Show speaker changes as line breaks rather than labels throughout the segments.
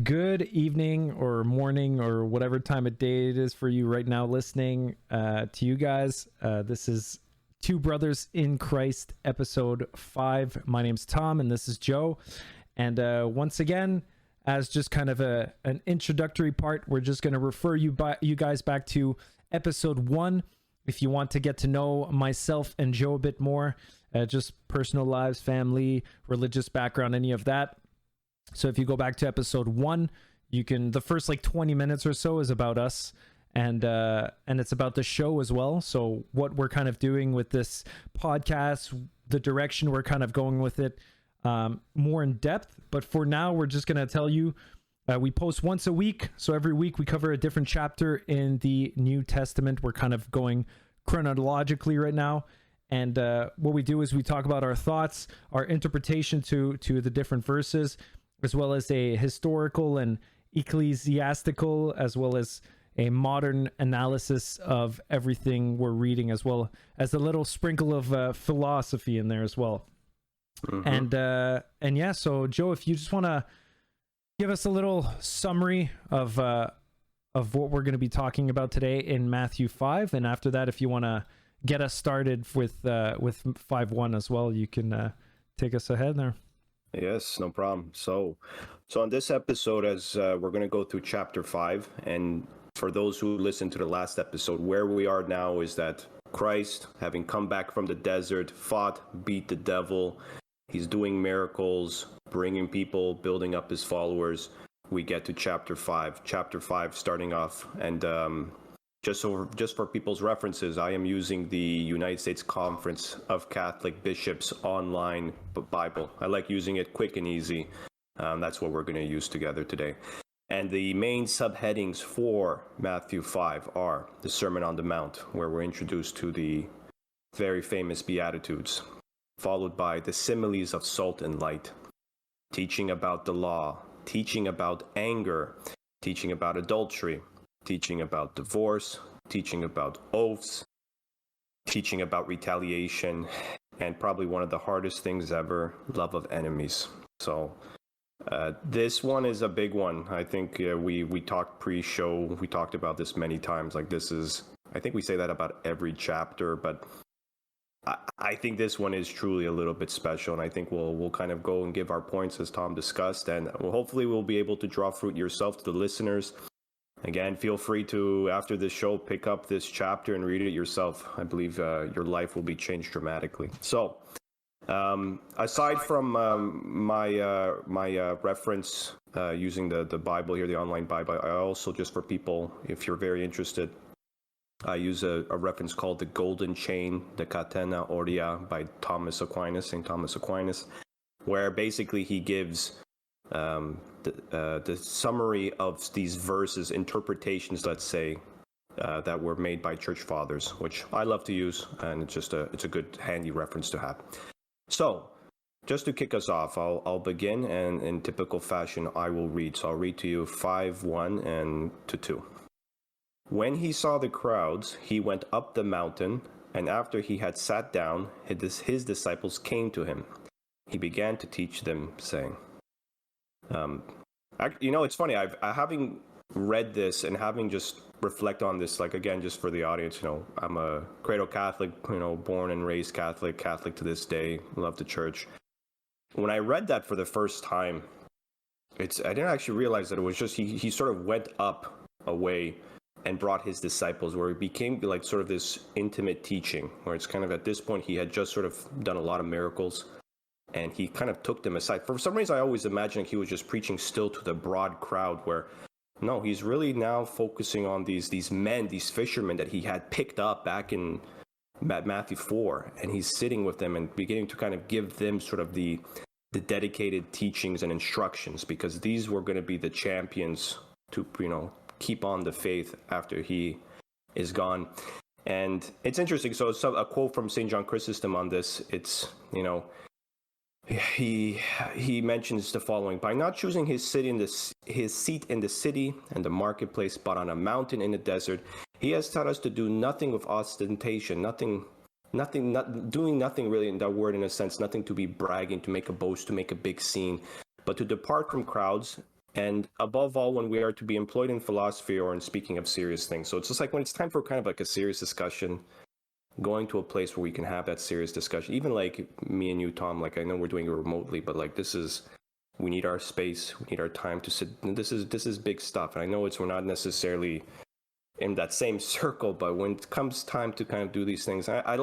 Good evening or morning or whatever time of day it is for you right now listening to you guys. This is Two Brothers in Christ, episode 5. My name's Tom and this is Joe. And once again, as just kind of an introductory part, we're just going to refer you guys back to episode 1 if you want to get to know myself and Joe a bit more, just personal lives, family, religious background, any of that. So if you go back to episode 1, you can, the first like 20 minutes or so is about us, and it's about the show as well. So what we're kind of doing with this podcast, the direction we're kind of going with it, more in depth. But for now, we're just going to tell you, we post once a week. So every week we cover a different chapter in the New Testament. We're kind of going chronologically right now. And what we do is we talk about our thoughts, our interpretation to the different verses, as well as a historical and ecclesiastical, as well as a modern analysis of everything we're reading, as well as a little sprinkle of philosophy in there as well. Mm-hmm. And yeah, so Joe, if you just want to give us a little summary of what we're going to be talking about today in Matthew 5, and after that, if you want to get us started with 5:1 as well, you can take us ahead there.
Yes, no problem. So on this episode, as we're going to go through chapter 5, and for those who listened to the last episode, where we are now is that Christ, having come back from the desert, fought, beat the devil, he's doing miracles, bringing people, building up his followers. We get to chapter 5. Chapter 5 starting off, and just for people's references, I am using the United States Conference of Catholic Bishops online Bible. I like using it quick and easy. That's what we're going to use together today. And the main subheadings for Matthew 5 are the Sermon on the Mount, where we're introduced to the very famous Beatitudes, followed by the similes of salt and light, teaching about the law, teaching about anger, teaching about adultery, teaching about divorce, teaching about oaths, teaching about retaliation, and probably one of the hardest things ever, love of enemies. So this one is a big one. I think we talked pre-show, we talked about this many times. Like this is, I think we say that about every chapter, but I think this one is truly a little bit special, and I think we'll kind of go and give our points as Tom discussed, and hopefully we'll be able to draw fruit yourself to the listeners. Again, feel free to, after this show, pick up this chapter and read it yourself. I believe your life will be changed dramatically. So, aside from my reference using the Bible here, the online Bible, I also, just for people, if you're very interested, I use a reference called The Golden Chain, the Catena Aurea by St. Thomas Aquinas, where basically he gives the summary of these verses, interpretations, let's say, that were made by church fathers, which I love to use, and it's a good handy reference to have. So, just to kick us off, I'll begin, and in typical fashion, I will read. So I'll read to you 5:1 and to 2. When he saw the crowds, he went up the mountain, and after he had sat down, his disciples came to him. He began to teach them, saying, it's funny, having read this and having just reflect on this, like, again, just for the audience, I'm a cradle Catholic, born and raised Catholic to this day, love the church. When I read that for the first time, I didn't actually realize that it was just, he sort of went up away and brought his disciples, where it became like sort of this intimate teaching, where it's kind of, at this point, he had just sort of done a lot of miracles, and he kind of took them aside. For some reason, I always imagined he was just preaching still to the broad crowd, where no, he's really now focusing on these men, these fishermen that he had picked up back in Matthew 4, and he's sitting with them and beginning to kind of give them sort of the dedicated teachings and instructions, because these were going to be the champions to, keep on the faith after he is gone. And it's interesting. So a quote from St. John Chrysostom on this, it's, he mentions the following: by not choosing his seat in the city and the marketplace, but on a mountain in the desert, he has taught us to do nothing with ostentation, doing nothing really in that word, in a sense, nothing to be bragging, to make a boast, to make a big scene, but to depart from crowds and above all, when we are to be employed in philosophy or in speaking of serious things. So it's just like when it's time for kind of like a serious discussion, going to a place where we can have that serious discussion. Even like me and you, Tom, like I know we're doing it remotely, but like we need our space, we need our time to sit. This is big stuff. And I know we're not necessarily in that same circle, but when it comes time to kind of do these things, I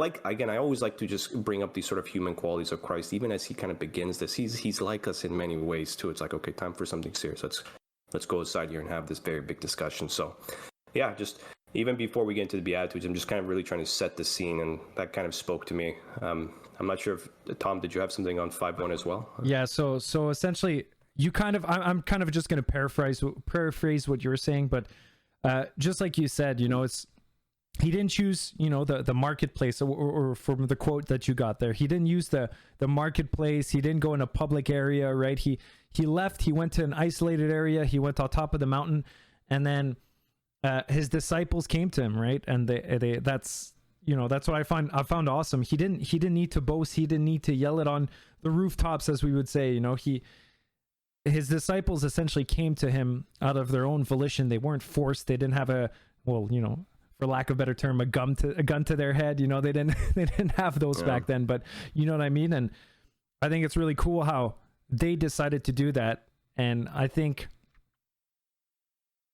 always like to just bring up these sort of human qualities of Christ, even as he kind of begins this. He's like us in many ways too. It's like, okay, time for something serious. Let's go aside here and have this very big discussion. So yeah, just even before we get into the Beatitudes, I'm just kind of really trying to set the scene, and that kind of spoke to me. I'm not sure if Tom, did you have something on 5:1 as well?
Yeah. So essentially, I'm kind of just going to paraphrase what you were saying, but just like you said, he didn't choose, the marketplace, or from the quote that you got there, he didn't use the marketplace. He didn't go in a public area, right? He left. He went to an isolated area. He went on top of the mountain, and then his disciples came to him, right? And that's what I found awesome. He didn't need to boast. He didn't need to yell it on the rooftops, as we would say. His disciples essentially came to him out of their own volition. They weren't forced. They didn't have for lack of a better term, a gun to their head. They didn't have those back then, but you know what I mean? And I think it's really cool how they decided to do that. And I think,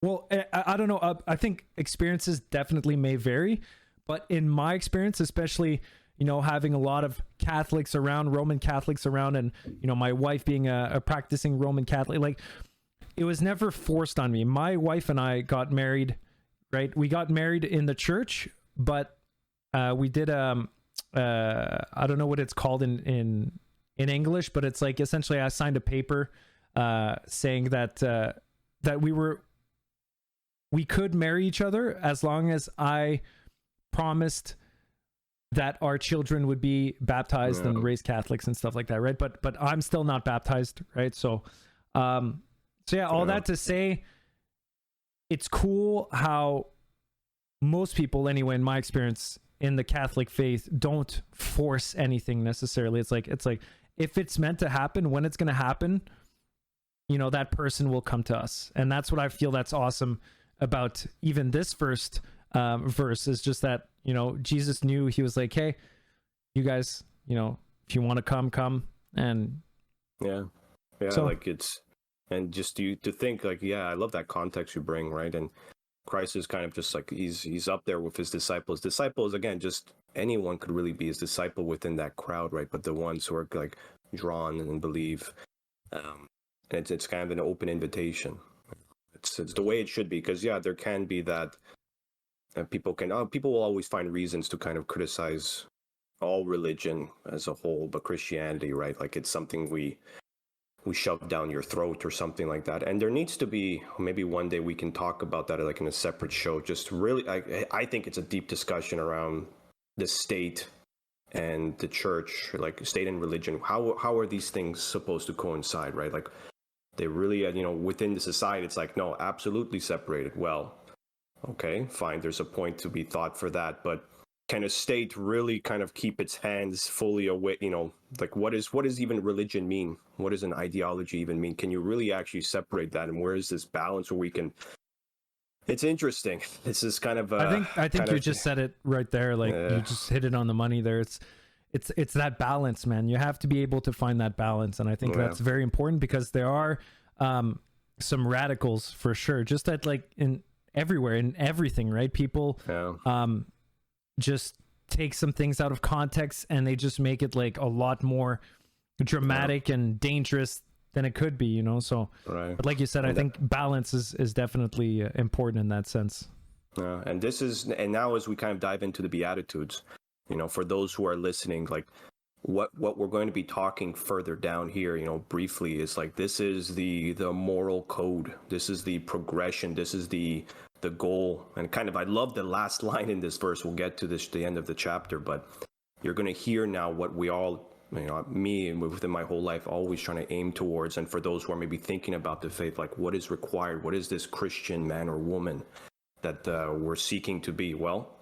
I don't know. I think experiences definitely may vary, but in my experience, especially, having a lot of Catholics around, Roman Catholics around, and, my wife being a practicing Roman Catholic, like, it was never forced on me. My wife and I got married, right? We got married in the church, but we did, I don't know what it's called in English, but it's like, essentially I signed a paper saying that we could marry each other as long as I promised that our children would be baptized and raised Catholics and stuff like that, right? But I'm still not baptized, right? So all that to say, it's cool how most people, anyway, in my experience, in the Catholic faith, don't force anything necessarily. It's like if it's meant to happen, when it's going to happen, that person will come to us, and that's what I feel that's awesome about even this first verse, is just that Jesus knew. He was like, hey, you guys, if you want to come. And
so, like, it's, and just to think, like, I love that context you bring, right? And Christ is kind of just like, he's up there with his disciples. Disciples, again, just anyone could really be his disciple within that crowd, right? But the ones who are like drawn and believe, it's kind of an open invitation. It's the way it should be, because there can be that people will always find reasons to kind of criticize all religion as a whole, but Christianity, right? Like, it's something we shove down your throat or something like that. And there needs to be, maybe one day we can talk about that, like in a separate show. Just really, I think it's a deep discussion around the state and the church, like state and religion. How are these things supposed to coincide, right? Like, they really, within the society, it's like, no, absolutely separated. Well, okay, fine. There's a point to be thought for that, but can a state really kind of keep its hands fully away? Like, what does even religion mean? What does an ideology even mean? Can you really actually separate that? And where is this balance where we can? It's interesting. This is kind of.
I think you just said it right there. Like, you just hit it on the money there. It's that balance, man. You have to be able to find that balance, and I think that's very important, because there are some radicals for sure. Just that, like, in everywhere, in everything, right? People just take some things out of context, and they just make it like a lot more dramatic and dangerous than it could be, so but like you said, I think balance is definitely important in that sense.
And now as we kind of dive into the Beatitudes, for those who are listening, like, what we're going to be talking further down here, briefly, is like, this is the moral code. This is the progression. This is the goal. And kind of, I love the last line in this verse. We'll get to the end of the chapter, but you're going to hear now what we all, me and within my whole life, always trying to aim towards. And for those who are maybe thinking about the faith, like, what is required? What is this Christian man or woman that we're seeking to be? Well,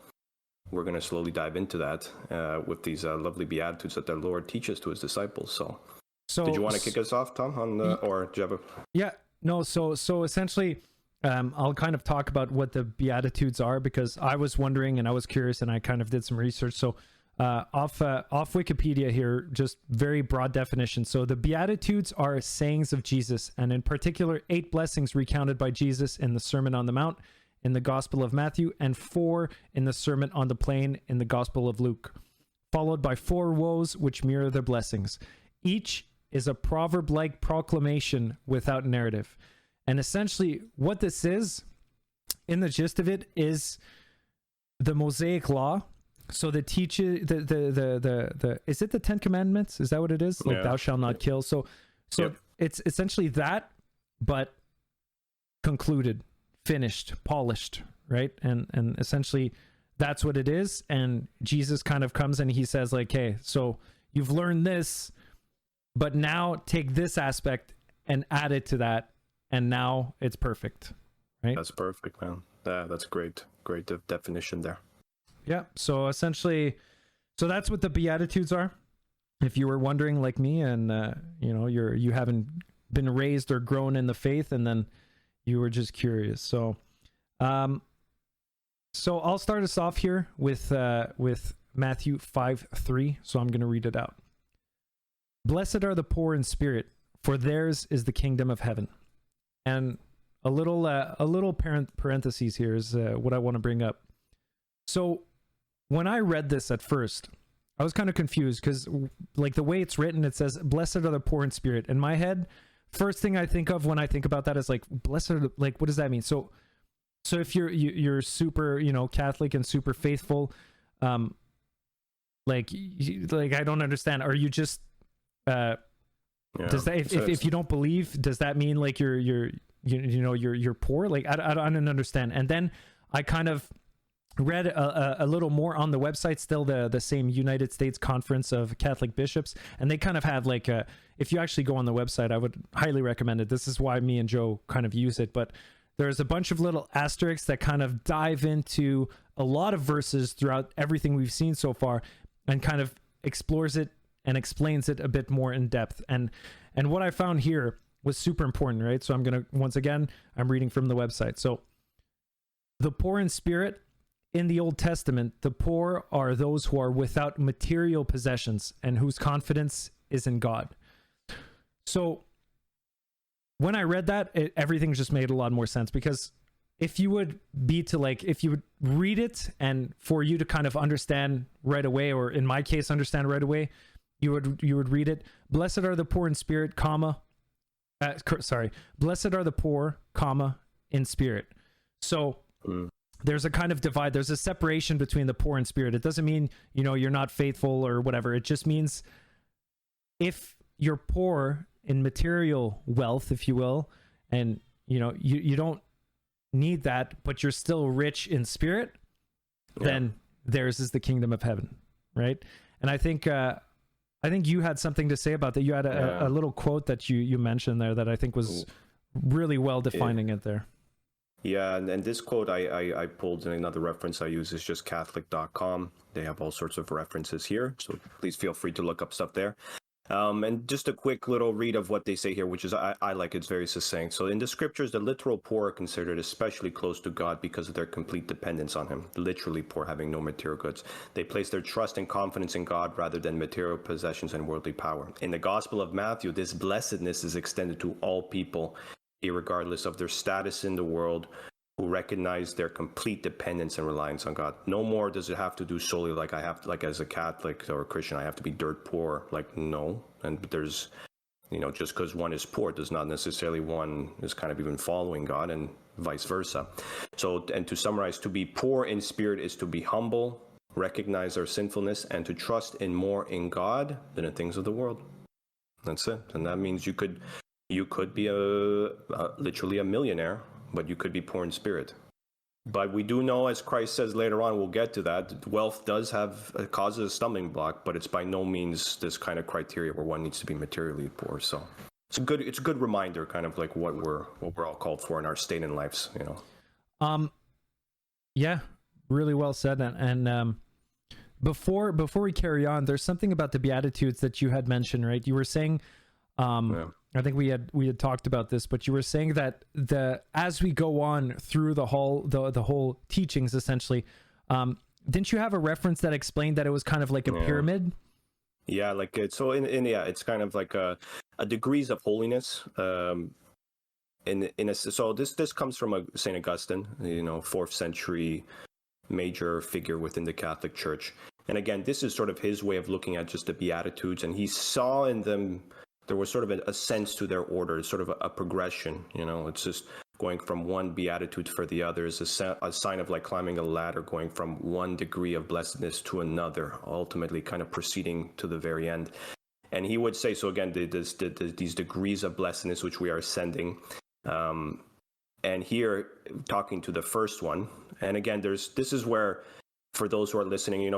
we're going to slowly dive into that with these lovely Beatitudes that the Lord teaches to his disciples. So did you want to kick us off, Tom, or do you have a...
Yeah, No, so essentially, I'll kind of talk about what the Beatitudes are, because I was wondering and I was curious and I kind of did some research. So off Wikipedia here, just very broad definition. So the Beatitudes are sayings of Jesus, and in particular 8 blessings recounted by Jesus in the Sermon on the Mount in the Gospel of Matthew, and 4 in the Sermon on the Plain in the Gospel of Luke, followed by 4 woes which mirror the blessings. Each is a proverb-like proclamation without narrative. And essentially what this is, in the gist of it, is the Mosaic Law. So the the is it the 10 Commandments? Is that what it is? Like, thou shalt not kill. So it's essentially that, but concluded, finished, polished, right? And essentially that's what it is. And Jesus kind of comes and he says, like, hey, so you've learned this, but now take this aspect and add it to that, and now it's perfect, right?
That's perfect, man. That's great definition there.
Yeah. So essentially, so that's what the Beatitudes are. If you were wondering, like me, and you haven't been raised or grown in the faith, and then you were just curious. So I'll start us off here with Matthew 5:3. So I'm going to read it out. Blessed are the poor in spirit, for theirs is the kingdom of heaven. And a little parentheses here is what I want to bring up. So when I read this at first, I was kind of confused, because like the way it's written, it says, blessed are the poor in spirit. In my head, first thing I think of when I think about that is like, blessed are like, what does that mean? So if you're super, Catholic and super faithful, like I don't understand. Are you just, does that, if you don't believe, does that mean like you're poor? Like, I don't understand. And then I kind of read a little more on the website, still the same United States Conference of Catholic Bishops, and they kind of had like if you actually go on the website, I would highly recommend it. This is why me and Joe kind of use it, but there's a bunch of little asterisks that kind of dive into a lot of verses throughout everything we've seen so far, and kind of explores it and explains it a bit more in depth. And what I found here was super important, right? So I'm reading from the website. So the poor in spirit, in the Old Testament, the poor are those who are without material possessions and whose confidence is in God. So when I read that, everything just made a lot more sense, because if you would read it, and for you to kind of understand right away, or in my case, understand right away, you would read it, blessed are the poor in spirit, blessed are the poor, in spirit. So there's a kind of divide, there's a separation between the poor and spirit. It doesn't mean, you're not faithful or whatever. It just means if you're poor in material wealth, if you will, and you don't need that, but you're still rich in spirit, then theirs is the kingdom of heaven, right? And I think you had something to say about that. You had a little quote that you mentioned there that I think was really well defining it there.
Yeah, and this quote I pulled in another reference I use is just Catholic.com. They have all sorts of references here, so please feel free to look up stuff there. And just a quick little read of what they say here, which is I like, it's very succinct. So in the scriptures, the literal poor are considered especially close to God because of their complete dependence on him. Literally poor, having no material goods. They place their trust and confidence in God rather than material possessions and worldly power. In the Gospel of Matthew, this blessedness is extended to all people, irregardless of their status in the world, who recognize their complete dependence and reliance on God. No more does it have to do solely like I have to, like as a Catholic or a Christian, I have to be dirt poor. Like, no. And there's, just because one is poor does not necessarily one is kind of even following God, and vice versa. So, and to summarize, to be poor in spirit is to be humble, recognize our sinfulness, and to trust more in God than in things of the world. That's it. And that means you could be literally a millionaire, but you could be poor in spirit. But we do know, as Christ says later on, we'll get to that, wealth does causes a stumbling block, but it's by no means this kind of criteria where one needs to be materially poor. So it's a good reminder, kind of like what we're all called for in our state in lives,
Yeah, really well said. And before we carry on, there's something about the Beatitudes that you had mentioned, right? You were saying I think we had talked about this, but you were saying that as we go on through the whole teachings, essentially, didn't you have a reference that explained that it was kind of like a pyramid?
Yeah, like it's so it's kind of like a degrees of holiness. So this comes from Saint Augustine, 4th century major figure within the Catholic Church. And again, this is sort of his way of looking at just the Beatitudes, and he saw in them there was sort of a sense to their order, sort of a progression. It's just going from one beatitude for the other is a sign of like climbing a ladder, going from one degree of blessedness to another, ultimately kind of proceeding to the very end. And he would say, so again, these degrees of blessedness which we are ascending. And here, talking to the first one, and again, this is where, for those who are listening,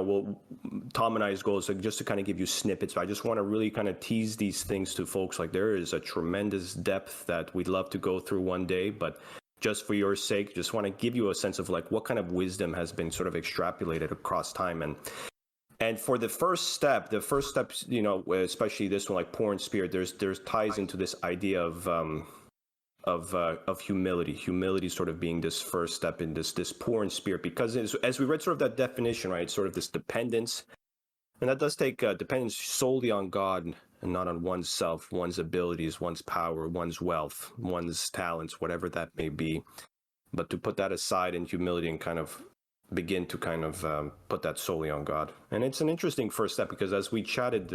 Tom and I's goal is just to kind of give you snippets. I just want to really kind of tease these things to folks. Like, there is a tremendous depth that we'd love to go through one day, but just for your sake, just want to give you a sense of like what kind of wisdom has been sort of extrapolated across time. And for the first step, especially this one, like poor in spirit, there's ties into this idea of humility sort of being this first step in this poor in spirit, because as we read sort of that definition, right, sort of this dependence, and that does take dependence solely on God and not on oneself, one's abilities, one's power, one's wealth, one's talents, whatever that may be, but to put that aside in humility and kind of begin to kind of put that solely on God. And it's an interesting first step, because as we chatted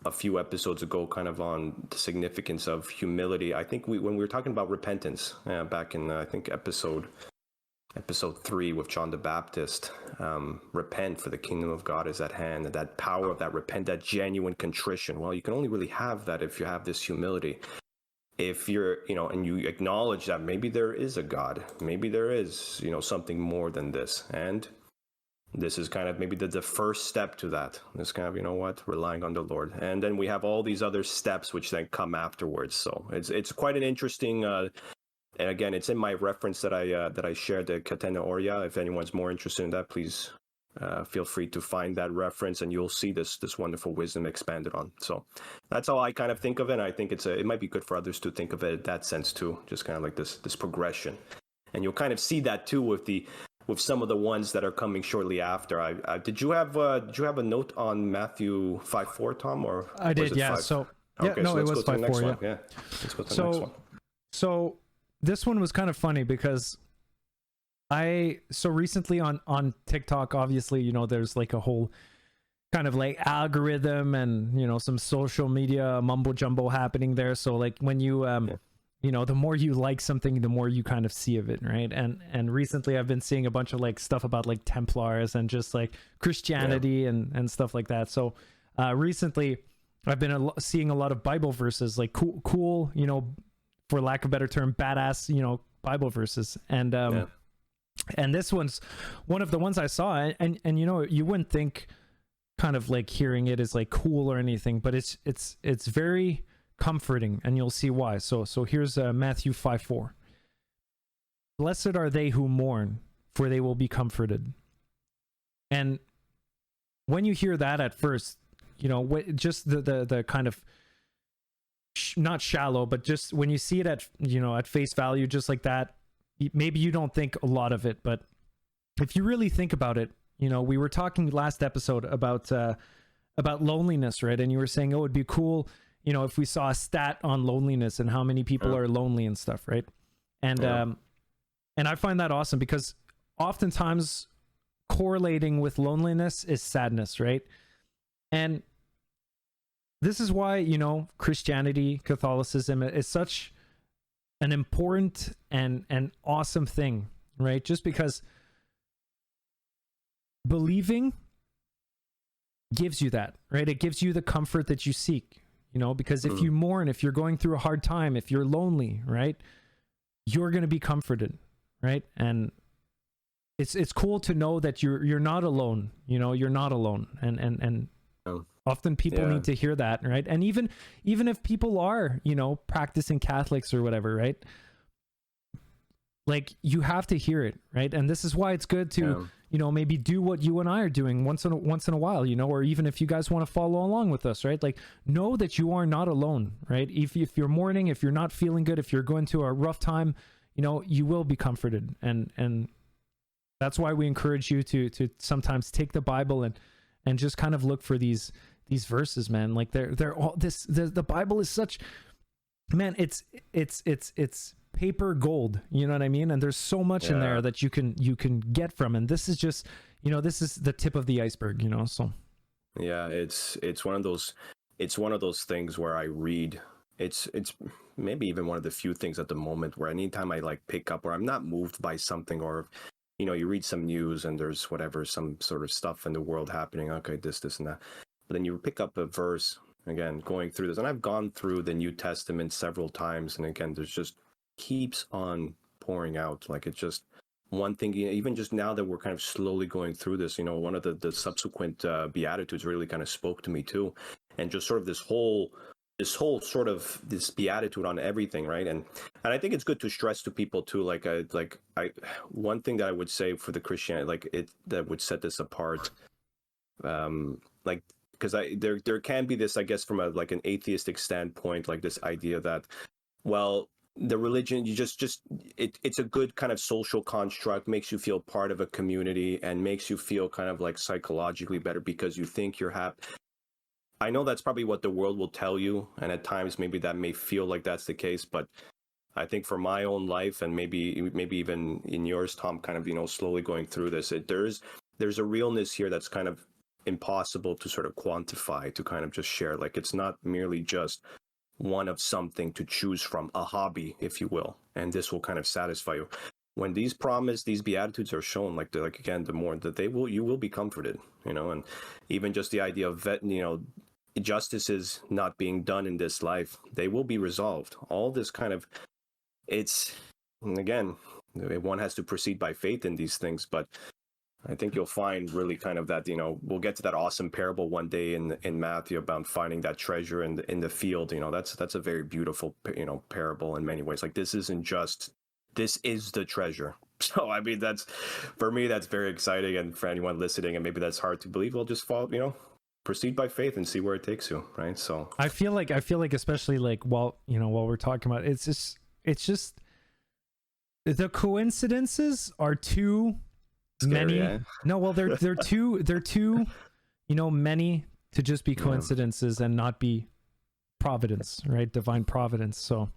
a few episodes ago kind of on the significance of humility, I think when we were talking about repentance back in I think episode 3 with John the Baptist, repent, for the kingdom of God is at hand, and that power of that repent, that genuine contrition, well, you can only really have that if you have this humility. If you're, and you acknowledge that maybe there is a God, maybe there is, something more than this, and this is kind of maybe the first step to that. This kind of, relying on the Lord. And then we have all these other steps which then come afterwards. So it's quite an interesting, and again, it's in my reference that I shared, the Catena Aurea. If anyone's more interested in that, please feel free to find that reference, and you'll see this wonderful wisdom expanded on. So that's how I kind of think of it. And I think it might be good for others to think of it in that sense too, just kind of like this progression. And you'll kind of see that too with some of the ones that are coming shortly after. Did you have a note on Matthew 5:4, Tom, or
I did? Yeah. 5? So yeah, okay, no, so it was 5:4.
Yeah. Let's go to the next one.
So this one was kind of funny because recently on TikTok, obviously, there's like a whole kind of like algorithm and some social media mumbo jumbo happening there. So like when you the more you like something, the more you kind of see of it, right? And recently I've been seeing a bunch of like stuff about like Templars and just like Christianity and stuff like that. So recently I've been seeing a lot of Bible verses, like cool, for lack of a better term, badass, Bible verses. And and this one's one of the ones I saw, and you wouldn't think kind of like hearing it is like cool or anything, but it's very comforting, and you'll see why. So here's Matthew 5:4. Blessed are they who mourn, for they will be comforted. And when you hear that at first, just the kind of not shallow, but just when you see it at face value, just like that, maybe you don't think a lot of it. But if you really think about it, we were talking last episode about loneliness, right? And you were saying, it'd be cool, if we saw a stat on loneliness and how many people are lonely and stuff, right? And I find that awesome, because oftentimes correlating with loneliness is sadness, right? And this is why, Christianity, Catholicism is such an important and awesome thing, right? Just because believing gives you that, right? It gives you the comfort that you seek. Because if you mourn, if you're going through a hard time, if you're lonely, right, you're going to be comforted, right? And it's cool to know that you're not alone, you're not alone. And often people need to hear that, right? And even if people are, practicing Catholics or whatever, right? Like, you have to hear it, right? And this is why it's good to, maybe do what you and I are doing once in a while, or even if you guys want to follow along with us, right? Like, know that you are not alone, right? If you're mourning, if you're not feeling good, if you're going through a rough time, you will be comforted. And that's why we encourage you to sometimes take the Bible and just kind of look for these verses, man. Like they're all the Bible is such, man, it's paper gold, you know what I mean? And there's so much in there that you can get from, and this is just, this is the tip of the iceberg, so.
Yeah, it's one of those things where I read, it's maybe even one of the few things at the moment where anytime I like pick up, or I'm not moved by something, or you read some news and there's whatever, some sort of stuff in the world happening, okay, this and that, but then you pick up a verse, again, going through this, and I've gone through the New Testament several times, and again, there's just keeps on pouring out. Like, it's just one thing, even just now that we're kind of slowly going through this, one of the subsequent Beatitudes really kind of spoke to me too, and just sort of this whole sort of this beatitude on everything, right? And I think it's good to stress to people too, like one thing that I would say for the Christianity, like that would set this apart, like, because there can be this, I guess, from like an atheistic standpoint, like this idea that, well, the religion, you it's a good kind of social construct, makes you feel part of a community, and makes you feel kind of like psychologically better because you think you're happy. I know that's probably what the world will tell you, and at times maybe that may feel like that's the case, but I think for my own life, and maybe even in yours, Tom, kind of slowly going through this, there's a realness here that's kind of impossible to sort of quantify, to kind of just share. Like, it's not merely just one of something to choose from, a hobby, if you will, and this will kind of satisfy you. When these Beatitudes are shown, like again, the more that you will be comforted, and even just the idea of justices not being done in this life, they will be resolved. All this kind of, again, one has to proceed by faith in these things, but I think you'll find really kind of that, we'll get to that awesome parable one day in Matthew about finding that treasure in the field. That's a very beautiful, parable in many ways. Like, this is the treasure. So, I mean, for me, that's very exciting. And for anyone listening, and maybe that's hard to believe, we'll just proceed by faith and see where it takes you. Right. So
I feel like especially like while we're talking about it, it's just the coincidences are too many.
Yeah.
No, well, they're too many to just be coincidences and not be providence, right? Divine providence. So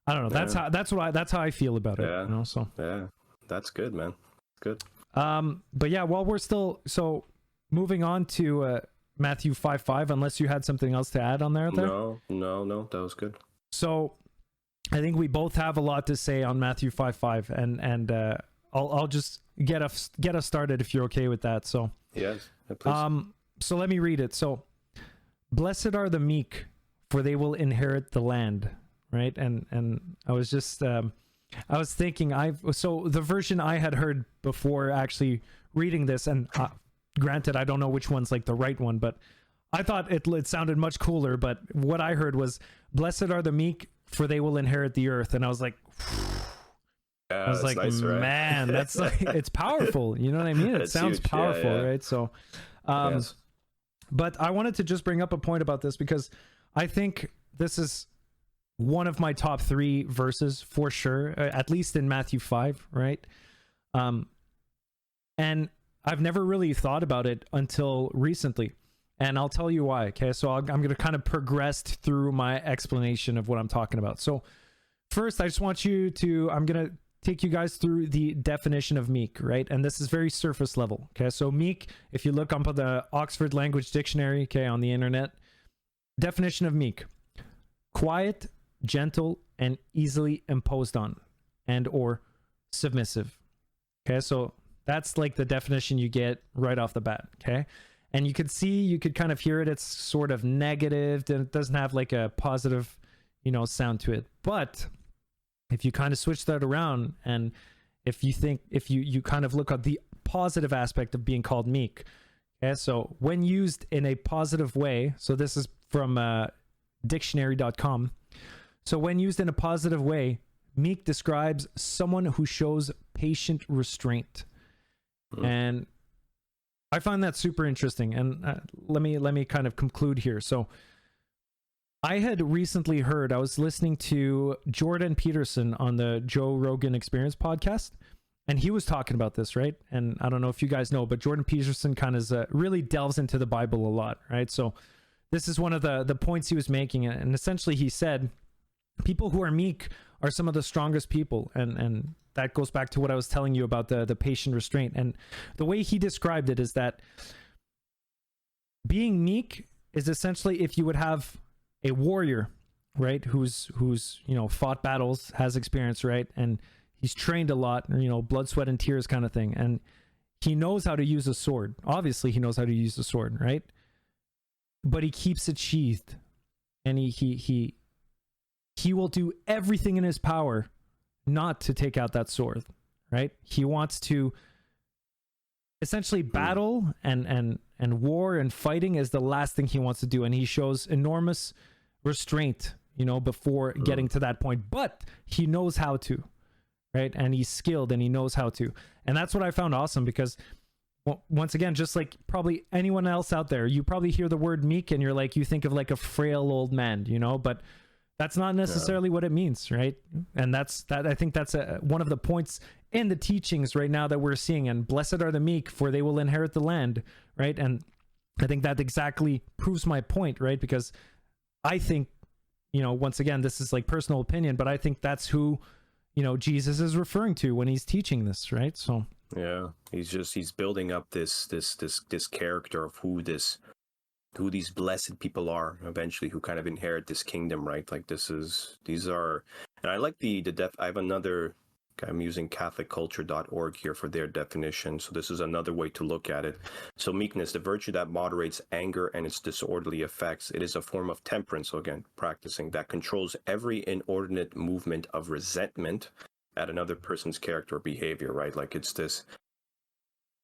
I don't know. That's how I feel about it. So
yeah, that's good, man. Good.
But yeah, while we're still moving on to Matthew 5:5, unless you had something else to add on there.
No, that was good.
So I think we both have a lot to say on Matthew 5:5, and I'll just get us started if you're okay with that. So
yes, please.
So let me read it. So, blessed are the meek, for they will inherit the land. Right. And I was just I was thinking, so the version I had heard before actually reading this, and granted, I don't know which one's like the right one, but I thought it sounded much cooler. But what I heard was, blessed are the meek, for they will inherit the earth. And I was like, I was like, nice, right? Man, that's like, it's powerful. You know what I mean? It sounds huge. Powerful, right? So, yes. But I wanted to just bring up a point about this, because I think this is one of my top 3 verses for sure, at least in Matthew 5, right? And I've never really thought about it until recently, and I'll tell you why. Okay, so I'm going to kind of progress through my explanation of what I'm talking about. So first, I just want I'm going to take you guys through the definition of meek, right? And this is very surface level. Okay, so meek, if you look up on the Oxford Language Dictionary, okay, on the internet, definition of meek: quiet, gentle, and easily imposed on, and or submissive. Okay, so that's like the definition you get right off the bat. Okay, and you could kind of hear it. It's sort of negative, and it doesn't have like a positive, sound to it. But if you kind of switch that around, and if you kind of look at the positive aspect of being called meek, okay, so when used in a positive way, so this is from dictionary.com. So when used in a positive way, meek describes someone who shows patient restraint And I find that super interesting. And let me kind of conclude here. So I had recently heard, I was listening to Jordan Peterson on the Joe Rogan Experience podcast, and he was talking about this, right? And I don't know if you guys know, but Jordan Peterson kind of really delves into the Bible a lot, right? So this is one of the points he was making. And essentially he said, people who are meek are some of the strongest people. And that goes back to what I was telling you about the patient restraint. And the way he described it is that being meek is essentially if you would have a warrior, right, who's fought battles, has experience, right, and he's trained a lot, blood, sweat, and tears kind of thing, and he knows how to use a sword. Obviously he knows how to use a sword, right? But he keeps it sheathed, and he will do everything in his power not to take out that sword, right? He wants to essentially battle and war and fighting is the last thing he wants to do, and he shows enormous restraint before getting to that point, but he knows how to, right? And he's skilled and he knows how to. And that's what I found awesome, because once again, just like probably anyone else out there, you probably hear the word meek and you think of like a frail old man, but that's not necessarily what it means, right? And I think that's one of the points in the teachings right now that we're seeing. And blessed are the meek, for they will inherit the land, right? And I think that exactly proves my point, right? Because I think, once again, this is like personal opinion, but I think that's who, Jesus is referring to when he's teaching this, right? So
yeah, he's building up this character of who these blessed people are eventually, who kind of inherit this kingdom, right? Like these are, and I like I have another, I'm using catholicculture.org here for their definition. So this is another way to look at it. So meekness, the virtue that moderates anger and its disorderly effects. It is a form of temperance, so again, practicing, that controls every inordinate movement of resentment at another person's character or behavior, right? Like it's this,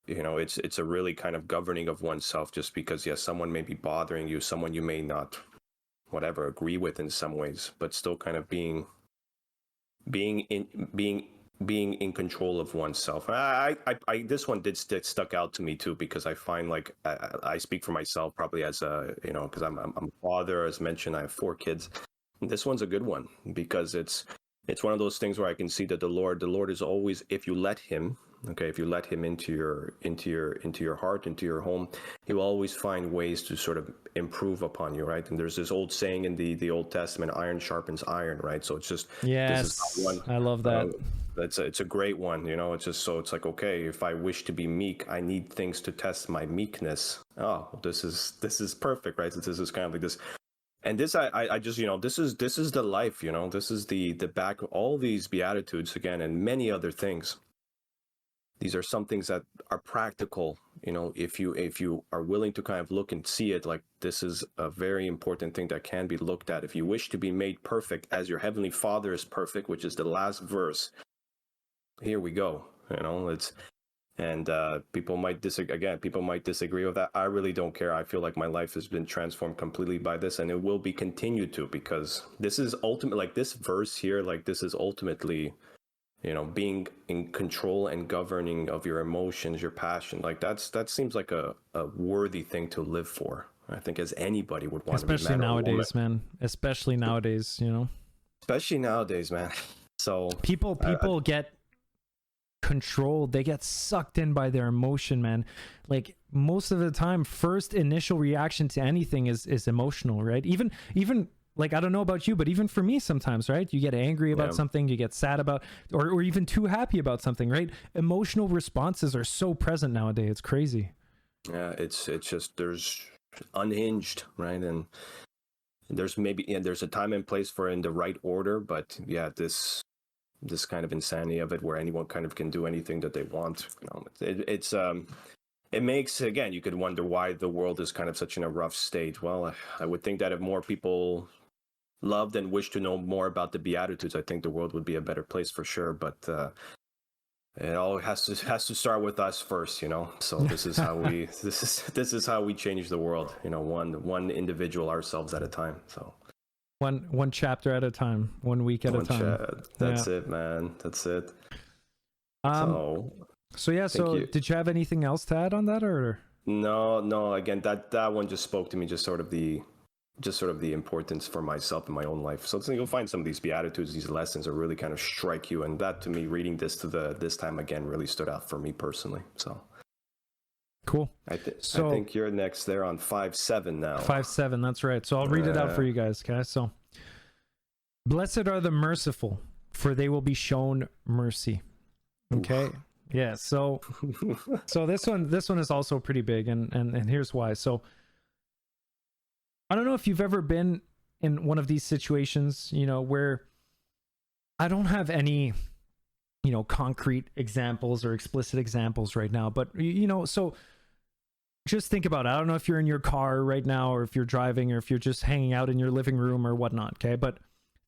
it's a really kind of governing of oneself, just because, yes, someone may be bothering you, someone you may not, agree with in some ways, but still kind of being in control of oneself. I this one stuck out to me too, because I find, like, I speak for myself probably as a, because I'm a father, as mentioned, I have 4 kids. This one's a good one, because it's one of those things where I can see that the Lord is always, if you let him into your heart, into your home, he will always find ways to sort of improve upon you, right? And there's this old saying in the Old Testament, iron sharpens iron, right? So it's just,
yes, I love that.
It's a great one, it's just, so it's like, okay, if I wish to be meek, I need things to test my meekness. Oh, this is perfect, right? So this is kind of like this. And this, I just, this is the life, this is the back of all these Beatitudes again, and many other things. These are some things that are practical, if you are willing to kind of look and see it, like, this is a very important thing that can be looked at. If you wish to be made perfect as your heavenly Father is perfect, which is the last verse, here we go. And people might disagree with that. I really don't care. I feel like my life has been transformed completely by this, and it will be continued to, because this is ultimate, like this verse here, like this is ultimately, being in control and governing of your emotions, your passion. Like that seems like a worthy thing to live for. I think, as anybody would want,
especially nowadays, man. Especially nowadays,
Especially nowadays, man. So
people get controlled. They get sucked in by their emotion, man. Like, most of the time, first initial reaction to anything is emotional, right? Even like, I don't know about you, but even for me sometimes, right? You get angry about something, you get sad about, or even too happy about something, right? Emotional responses are so present nowadays. It's crazy.
Yeah, it's just, there's unhinged, right? And there's there's a time and place for it in the right order, but yeah, this kind of insanity of it, where anyone kind of can do anything that they want. It makes, again, you could wonder why the world is kind of such in a rough state. Well, I would think that if more people loved and wished to know more about the Beatitudes, I think the world would be a better place for sure. But it all has to start with us first, So this is how we this is how we change the world, one individual, ourselves at a time. So
one chapter at a time, 1 week at a time.
That's it, man. That's it.
So yeah, so did you have anything else to add on that, or?
No. Again, that one just spoke to me, just sort of the importance for myself in my own life. So you'll find some of these Beatitudes, these lessons, are really kind of strike you, and that to me, reading this this time again, really stood out for me personally. So
cool.
I think you're next there on 5:7 now.
5:7, that's right. So I'll read it out for you guys. Okay, so blessed are the merciful, for they will be shown mercy. Okay. Oof. Yeah, so this one is also pretty big, and here's why. So I don't know if you've ever been in one of these situations, where I don't have any, concrete examples or explicit examples right now, but so just think about it. I don't know if you're in your car right now, or if you're driving, or if you're just hanging out in your living room or whatnot. Okay, but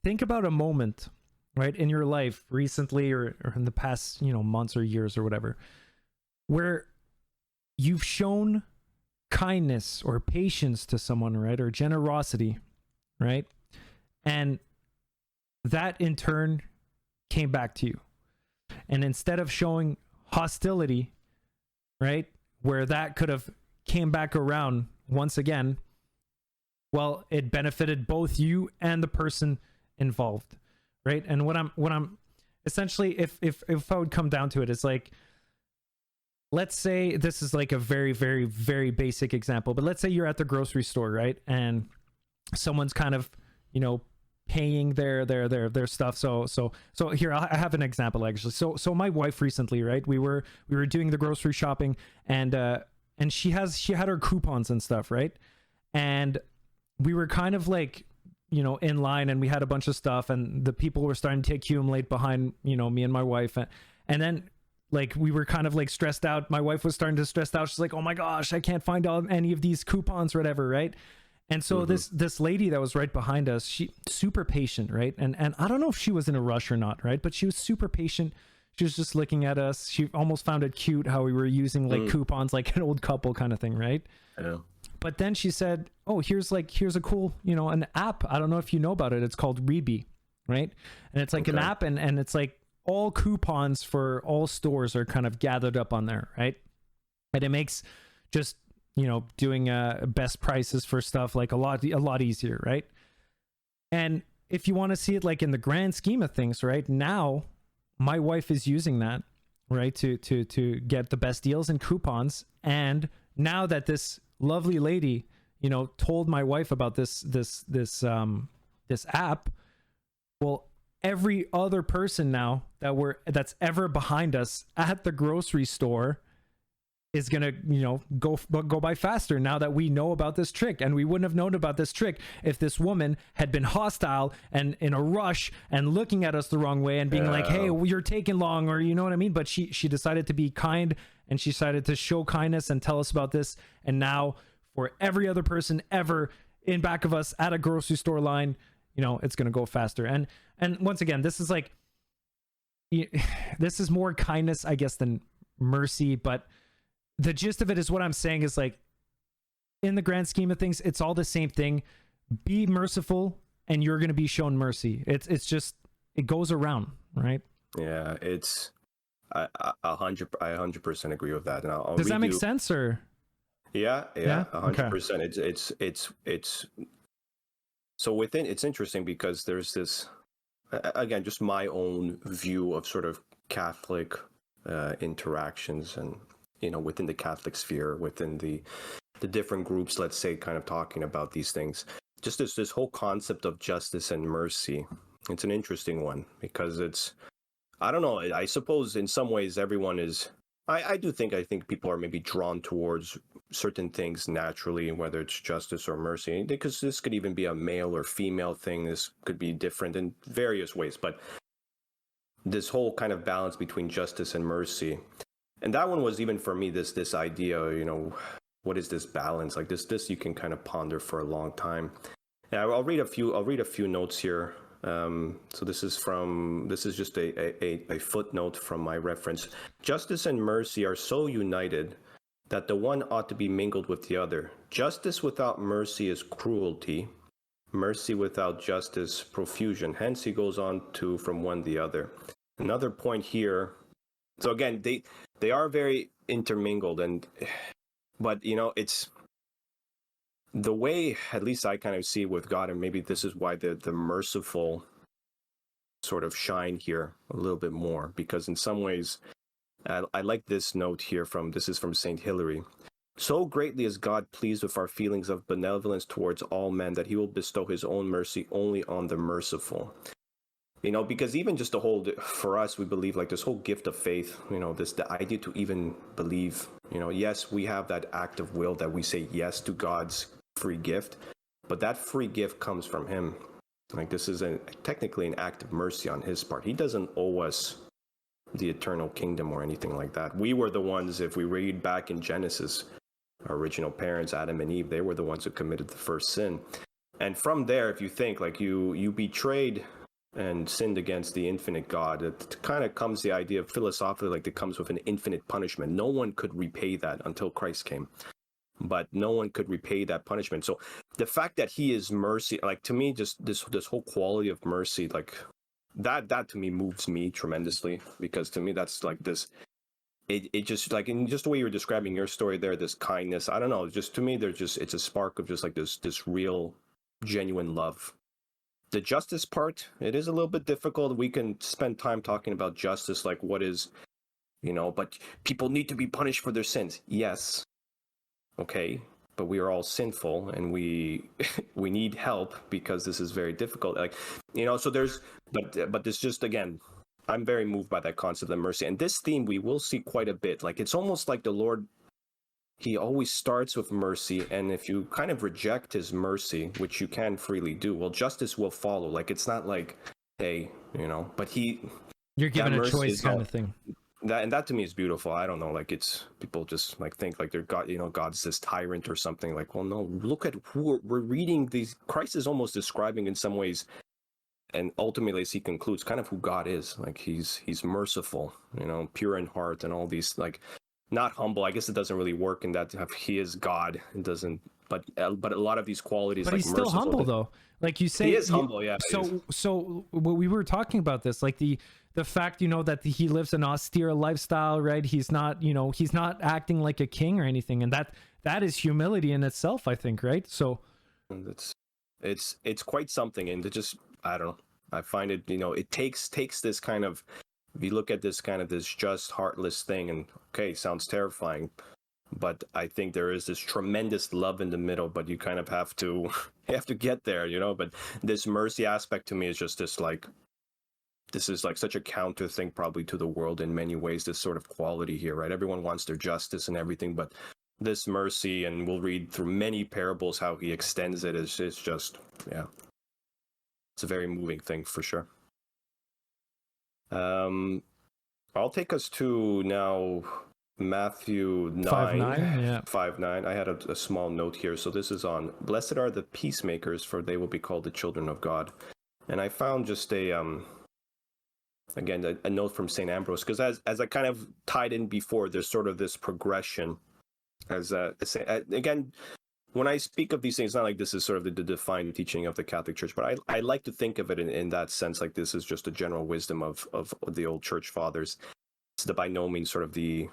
think about a moment, right, in your life recently, or in the past, months or years or whatever, where you've shown kindness or patience to someone, right, or generosity, right, and that in turn came back to you, and instead of showing hostility, right, where that could have came back around once again, well, it benefited both you and the person involved, right? And what I'm essentially, if I would come down to it, it's like, let's say this is like a very, very, very basic example, but let's say you're at the grocery store, right? And someone's kind of, paying their stuff. So here, I have an example actually. So my wife recently, right? We were doing the grocery shopping, and she had her coupons and stuff, right? And we were kind of like, in line, and we had a bunch of stuff, and the people were starting to accumulate behind, me and my wife. And then, like, we were kind of like stressed out. My wife was starting to stress out. She's like, oh my gosh, I can't find any of these coupons or whatever, right? And so this lady that was right behind us, she super patient, right? And I don't know if she was in a rush or not, right? But she was super patient. She was just looking at us. She almost found it cute how we were using like coupons, like an old couple kind of thing, right?
I know.
But then she said, oh, here's a cool, an app. I don't know if you know about it. It's called Reebee, right? And it's like an app, and it's like all coupons for all stores are kind of gathered up on there, right? And it makes just, doing best prices for stuff like a lot easier, right? And if you want to see it like in the grand scheme of things, right, now my wife is using that, right, to get the best deals and coupons. And now that this lovely lady, told my wife about this app, well, every other person now that's ever behind us at the grocery store is gonna, go by faster now that we know about this trick. And we wouldn't have known about this trick if this woman had been hostile and in a rush and looking at us the wrong way and being like, hey, you're taking long, or you know what I mean? But she decided to be kind, and she decided to show kindness and tell us about this. And now for every other person ever in back of us at a grocery store line, it's gonna go faster. And once again, this is like, this is more kindness, I guess, than mercy, but the gist of it is, what I'm saying is, like, in the grand scheme of things, it's all the same thing. Be merciful, and you're going to be shown mercy. It's just, it goes around, right?
Yeah, it's I 100% agree with that. And
does that make sense, or?
Yeah, 100%. It's so within. It's interesting because there's this, again, just my own view of sort of Catholic interactions, and within the Catholic sphere, within the different groups, let's say, kind of talking about these things. Just this whole concept of justice and mercy. It's an interesting one because it's, I don't know, I suppose in some ways everyone is, I think people are maybe drawn towards certain things naturally, whether it's justice or mercy, because this could even be a male or female thing. This could be different in various ways, but this whole kind of balance between justice and mercy. And that one was even for me, this idea, what is this balance? Like this you can kind of ponder for a long time. And I'll read a few notes here. So this is just a footnote from my reference. Justice and mercy are so united that the one ought to be mingled with the other. Justice without mercy is cruelty. Mercy without justice, profusion. Hence he goes on to from one the other. Another point here So again, they are very intermingled, but it's the way, at least I kind of see it with God, and maybe this is why the merciful sort of shine here a little bit more, because in some ways, I like this note here this is from Saint Hilary. So greatly is God pleased with our feelings of benevolence towards all men that he will bestow his own mercy only on the merciful. Because even just for us, we believe like this whole gift of faith, the idea to even believe, yes, we have that act of will that we say yes to God's free gift, but that free gift comes from him. Like this is technically an act of mercy on his part. He doesn't owe us the eternal kingdom or anything like that. We were the ones, if we read back in Genesis, our original parents, Adam and Eve, they were the ones who committed the first sin. And from there, if you think like you betrayed and sinned against the infinite God, it kind of comes the idea of philosophically, like it comes with an infinite punishment. No one could repay that until Christ came, but no one could repay that punishment. So the fact that he is mercy, like to me, just this whole quality of mercy, like that to me moves me tremendously, because to me that's like this, it just like in just the way you were describing your story there, this kindness, I don't know, just to me it's a spark of just like this real genuine love. The justice part, it is a little bit difficult. We can spend time talking about justice, like what is, but people need to be punished for their sins. Yes. Okay. But we are all sinful, and we need help, because this is very difficult. Like, so there's, but this just, again, I'm very moved by that concept of mercy. And this theme we will see quite a bit. Like, it's almost like the Lord, he always starts with mercy, and if you kind of reject his mercy, which you can freely do, well, justice will follow. Like, it's not like, hey, but
you're given a choice kind of thing.
That to me is beautiful. I don't know, like it's people just like think like they're God, God's this tyrant or something. Like, well, no, look at who we're reading. These Christ is almost describing in some ways, and ultimately as he concludes, kind of who God is. Like he's merciful, pure in heart, and all these, like, not humble. I guess it doesn't really work in that he is God. It doesn't, but a lot of these qualities,
but
like
he's still humble though. Like you say,
he is humble. Yeah.
So we were talking about this, like the fact, that he lives an austere lifestyle, right? He's not, he's not acting like a king or anything, and that is humility in itself, I think, right? So
it's quite something, and it just, I don't know. I find it, it takes this kind of, if you look at this kind of this just heartless thing, and okay, sounds terrifying, but I think there is this tremendous love in the middle, but you kind of have to get there, but this mercy aspect to me is just this, like, this is like such a counter thing probably to the world in many ways, this sort of quality here, right? Everyone wants their justice and everything, but this mercy, and we'll read through many parables how he extends it, is just, yeah, it's a very moving thing for sure. I'll take us to now Matthew 9,
5:9, yeah.
5:9. I had a small note here. So this is on, blessed are the peacemakers, for they will be called the children of God. And I found just a note from St. Ambrose, because as I kind of tied in before, there's sort of this progression again, when I speak of these things, it's not like this is sort of the defined teaching of the Catholic Church, but I like to think of it in that sense, like this is just a general wisdom of the old church fathers. It's by no means sort of the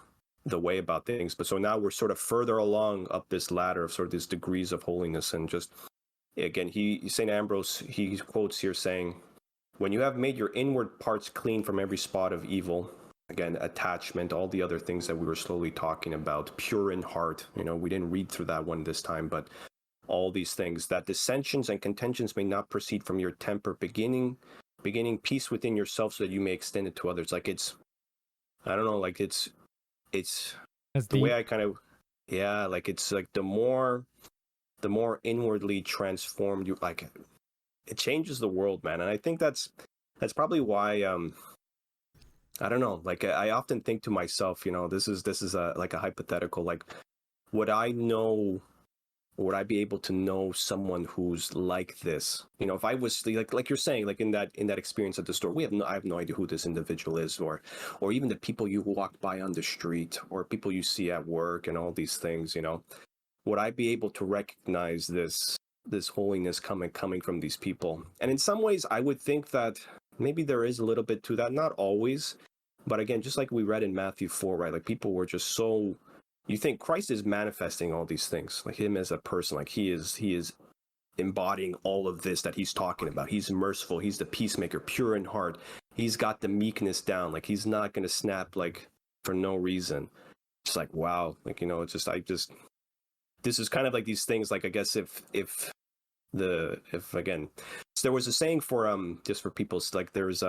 way about things, but so now we're sort of further along up this ladder of sort of these degrees of holiness. And just, again, St. Ambrose, he quotes here saying, when you have made your inward parts clean from every spot of evil, again, attachment, all the other things that we were slowly talking about, pure in heart, we didn't read through that one this time, but all these things, that dissensions and contentions may not proceed from your temper, beginning peace within yourself, so that you may extend it to others. Like it's, I don't know, like it's
That's
the
deep.
way I kind of, yeah, like it's like the more inwardly transformed you, like it changes the world, man. And I think that's probably why, I don't know, like I often think to myself, this is a hypothetical, like, would I be able to know someone who's like this? If I was like you're saying, like in that experience at the store, I have no idea who this individual is, or even the people you walk by on the street, or people you see at work, and all these things, would I be able to recognize this holiness coming from these people? And in some ways, I would think that maybe there is a little bit to that, not always, But again, just like we read in Matthew 4, right? Like people were just so, you think Christ is manifesting all these things, like him as a person, like he is embodying all of this that he's talking about. He's merciful, he's the peacemaker, pure in heart. He's got the meekness down. Like he's not going to snap like for no reason. It's like, wow. Like, you know, it's just, this is kind of like these things, like, I guess if again, so there was a saying for, just for people, like there's,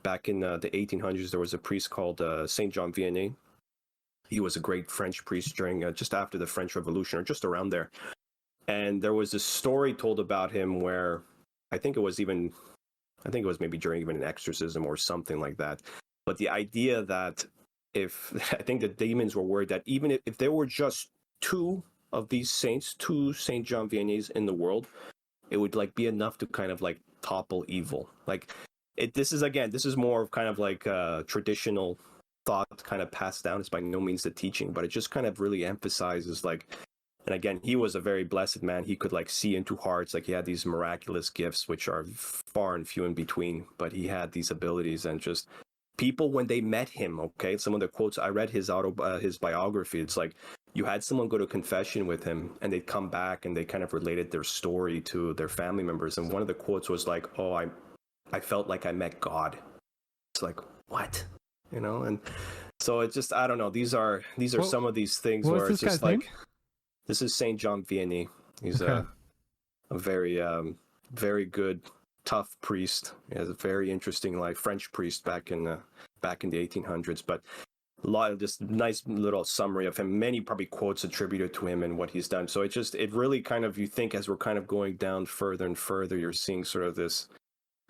back in the 1800s, there was a priest called Saint John Vianney. He was a great French priest during, just after the French Revolution, or just around there. And there was this story told about him where I think it was maybe during even an exorcism or something like that. But the idea that I think the demons were worried that even if there were just two of these saints, two Saint John Vianney's in the world, it would like be enough to kind of like topple evil. Like this is more of kind of like traditional thought kind of passed down. It's by no means the teaching, but it just kind of really emphasizes like, and again, he was a very blessed man. He could like see into hearts. Like he had these miraculous gifts, which are far and few in between, but he had these abilities. And just people, when they met him, okay, some of the quotes, I read his biography. It's like you had someone go to confession with him and they'd come back and they kind of related their story to their family members. And one of the quotes was like, oh, I felt like I met God. It's like, what? You know? And so it's just, I don't know. These are some of these things where it's just like, this is Saint John Vianney. He's a very, very good, tough priest. He has a very interesting life. French priest back in the 1800s. But a lot of this nice little summary of him. Many probably quotes attributed to him and what he's done. So it really kind of, you think as we're kind of going down further and further, you're seeing sort of this.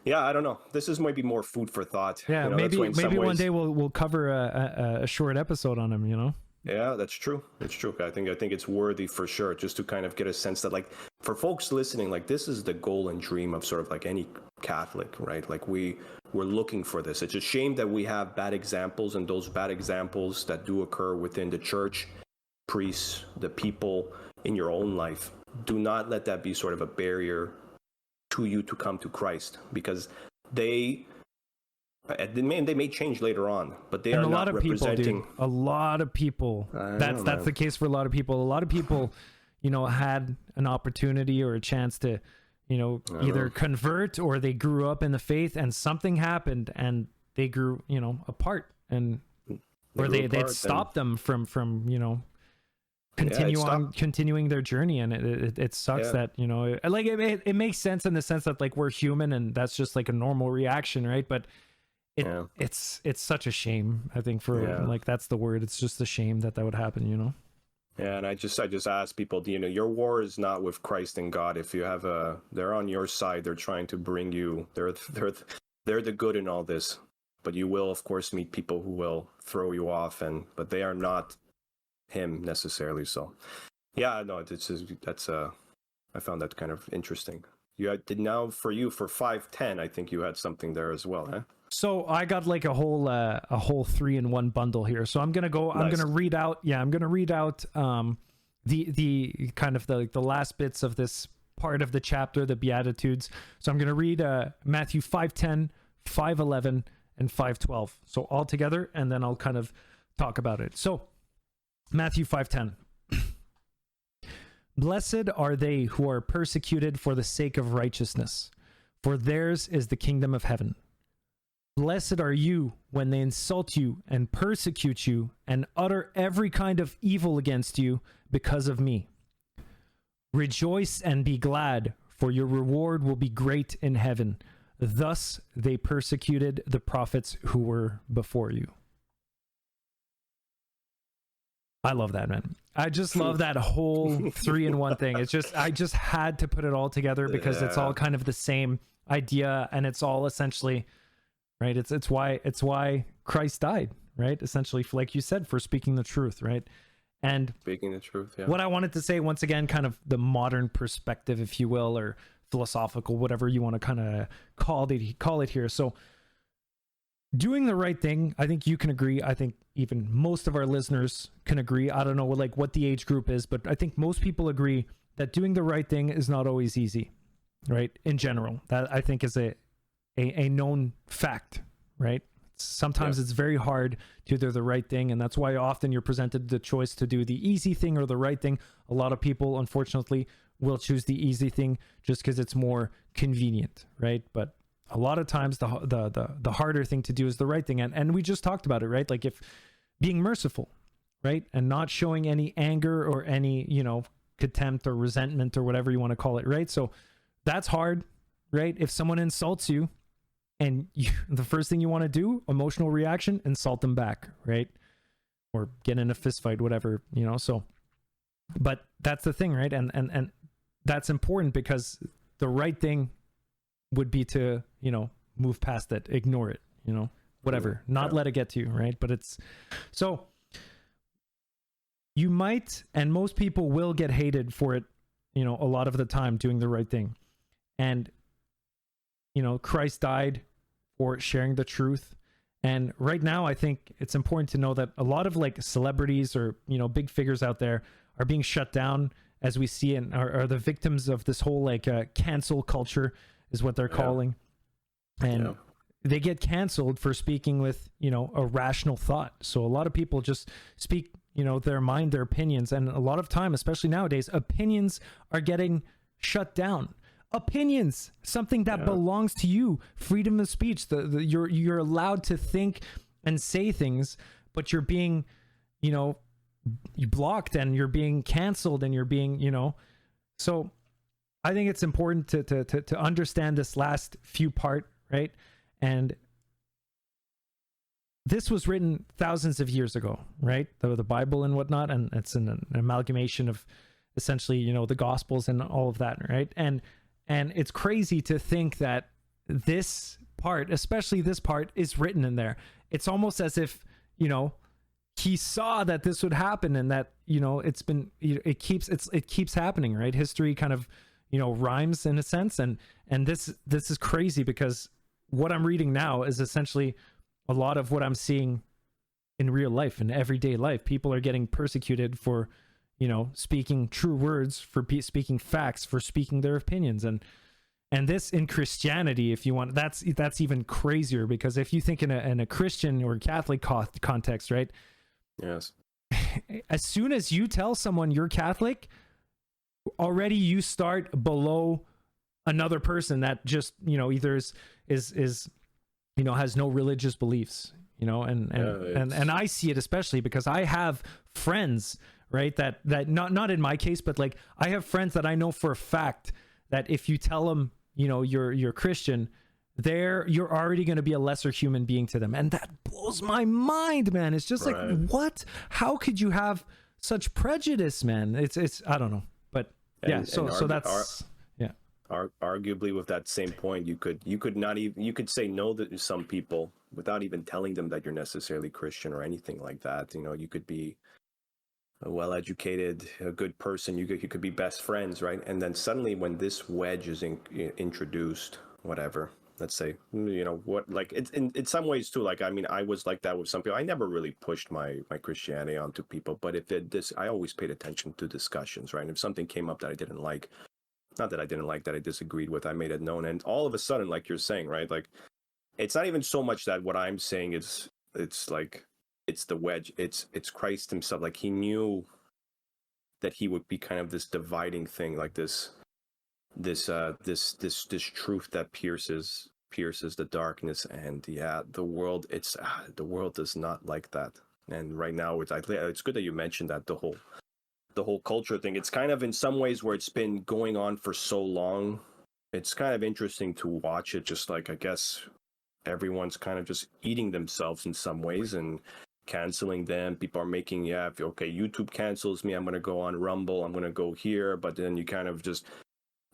Yeah, I don't know. This is maybe more food for thought.
Yeah,
you know,
maybe one day we'll cover a short episode on him. You know.
Yeah, that's true. It's true. I think it's worthy for sure, just to kind of get a sense that, like, for folks listening, like, this is the goal and dream of sort of like any Catholic, right? Like we're looking for this. It's a shame that we have bad examples, and those bad examples that do occur within the church, priests, the people in your own life. Do not let that be sort of a barrier to you to come to Christ, because they may change later on, but they are not representing.
A lot of people. That's the case for a lot of people. A lot of people, had an opportunity or a chance to, either convert, or they grew up in the faith and something happened and they grew, apart, and or they'd stop them from continuing their journey. And it sucks that, like it makes sense in the sense that like we're human and that's just like a normal reaction, right? But it's such a shame, I think, for like, that's the word. It's just a shame that would happen,
Yeah, and I just ask people, your war is not with Christ and God. If you have they're on your side, they're trying to bring you, they're the good in all this, but you will of course meet people who will throw you off, but they are not him necessarily. So yeah, no, I found that kind of interesting. You did now for 510, I think you had something there as well, huh?
So I got like a whole 3-in-1 bundle here. So I'm gonna go. Nice. I'm gonna read out. Yeah, I'm gonna read out the kind of the last bits of this part of the chapter, the Beatitudes. So I'm gonna read Matthew 5:10, 5:11, and 5:12. So all together, and then I'll kind of talk about it. So Matthew 5:10. Blessed are they who are persecuted for the sake of righteousness, for theirs is the kingdom of heaven. Blessed are you when they insult you and persecute you and utter every kind of evil against you because of me. Rejoice and be glad, for your reward will be great in heaven. Thus they persecuted the prophets who were before you. I love that, man. I just love that whole 3-in-1 thing. It's just, I just had to put it all together because it's all kind of the same idea, and it's all essentially, right? It's why Christ died, right? Essentially, like you said, for speaking the truth, right? And
speaking the truth, yeah.
What I wanted to say, once again, kind of the modern perspective, if you will, or philosophical, whatever you want to kind of call it here. So doing the right thing, I think you can agree. I think even most of our listeners can agree. I don't know what the age group is, but I think most people agree that doing the right thing is not always easy, right? In general, that I think is a known fact, right? Sometimes it's very hard to do the right thing, and that's why often you're presented the choice to do the easy thing or the right thing. A lot of people, unfortunately, will choose the easy thing just because it's more convenient, right? But a lot of times the harder thing to do is the right thing. And we just talked about it, right? Like if being merciful, right? And not showing any anger or any, contempt or resentment or whatever you want to call it, right? So that's hard, right? If someone insults you and the first thing you want to do, emotional reaction, insult them back, right? Or get in a fist fight, whatever, so, but that's the thing, right? And that's important because the right thing would be to, move past it, ignore it, whatever, not let it get to you, right? But it's, so you might, and most people will get hated for it, a lot of the time doing the right thing. And, Christ died for sharing the truth. And right now, I think it's important to know that a lot of like celebrities or, big figures out there are being shut down as we see and are the victims of this whole like cancel culture is what they're calling. And they get canceled for speaking with, a rational thought. So a lot of people just speak, their mind, their opinions. And a lot of time, especially nowadays, opinions are getting shut down. Opinions, something that belongs to you, freedom of speech. You're allowed to think and say things, but you're being, you blocked and you're being canceled and you're being, so I think it's important to understand this last few part, right? And this was written thousands of years ago, right? The Bible and whatnot, and it's an amalgamation of essentially, the Gospels and all of that, right? And it's crazy to think that this part, especially this part, is written in there. It's almost as if, he saw that this would happen and that, it keeps happening, right? History kind of, rhymes in a sense. And this is crazy because what I'm reading now is essentially a lot of what I'm seeing in real life, in everyday life. People are getting persecuted for, speaking true words, for speaking facts, for speaking their opinions. And this in Christianity, if you want, that's even crazier, because if you think in a Christian or Catholic context, right?
Yes.
As soon as you tell someone you're Catholic, already you start below another person that just, either is has no religious beliefs, and I see it especially because I have friends, right? That not in my case, but like I have friends that I know for a fact that if you tell them, you're Christian, you're already going to be a lesser human being to them. And that blows my mind, man. It's just like, what? How could you have such prejudice, man? It's I don't know. But yeah, so that's
arguably with that same point, you could say no to some people without even telling them that you're necessarily Christian or anything like that. You could be a well-educated, a good person. You could be best friends, right? And then suddenly, when this wedge is introduced, whatever, let's say, what, like it's in some ways too. Like, I mean, I was like that with some people. I never really pushed my Christianity onto people, but I always paid attention to discussions, right? And if something came up that I didn't like, not that I didn't like, that I disagreed with, I made it known. And all of a sudden, like you're saying, right? Like, it's not even so much that what I'm saying is, it's like, it's the wedge. It's Christ himself. Like, he knew that he would be kind of this dividing thing, like this truth that pierces the darkness. And the world does not like that. And right now, it's good that you mentioned that, the whole culture thing. It's kind of in some ways where it's been going on for so long. It's kind of interesting to watch it. Just like, I guess everyone's kind of just eating themselves in some ways and canceling them. People are making, YouTube cancels me, I'm going to go on Rumble, I'm going to go here. But then you kind of just,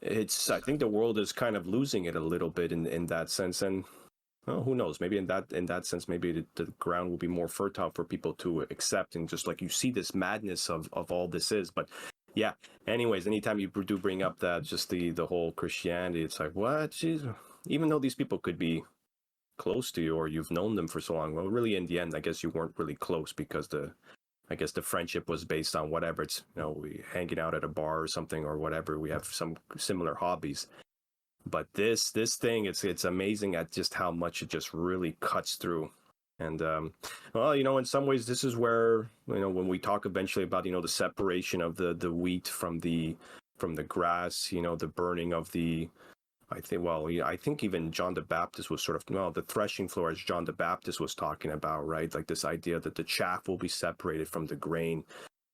I think the world is kind of losing it a little bit in that sense. And well, who knows, maybe in that sense, maybe the ground will be more fertile for people to accept. And just like you see this madness of all this is. But yeah, anyways, anytime you do bring up that, just the whole Christianity, it's like, what? Jeez. Even though these people could be close to you or you've known them for so long, well, really in the end, I guess you weren't really close, because the friendship was based on whatever. It's, we hanging out at a bar or something or whatever. We have some similar hobbies. But this thing, it's amazing at just how much it just really cuts through And well, in some ways, this is where, when we talk eventually about, the separation of the wheat from the grass, the burning of the, I think even John the Baptist was sort of, the threshing floor, as John the Baptist was talking about, right? Like this idea that the chaff will be separated from the grain.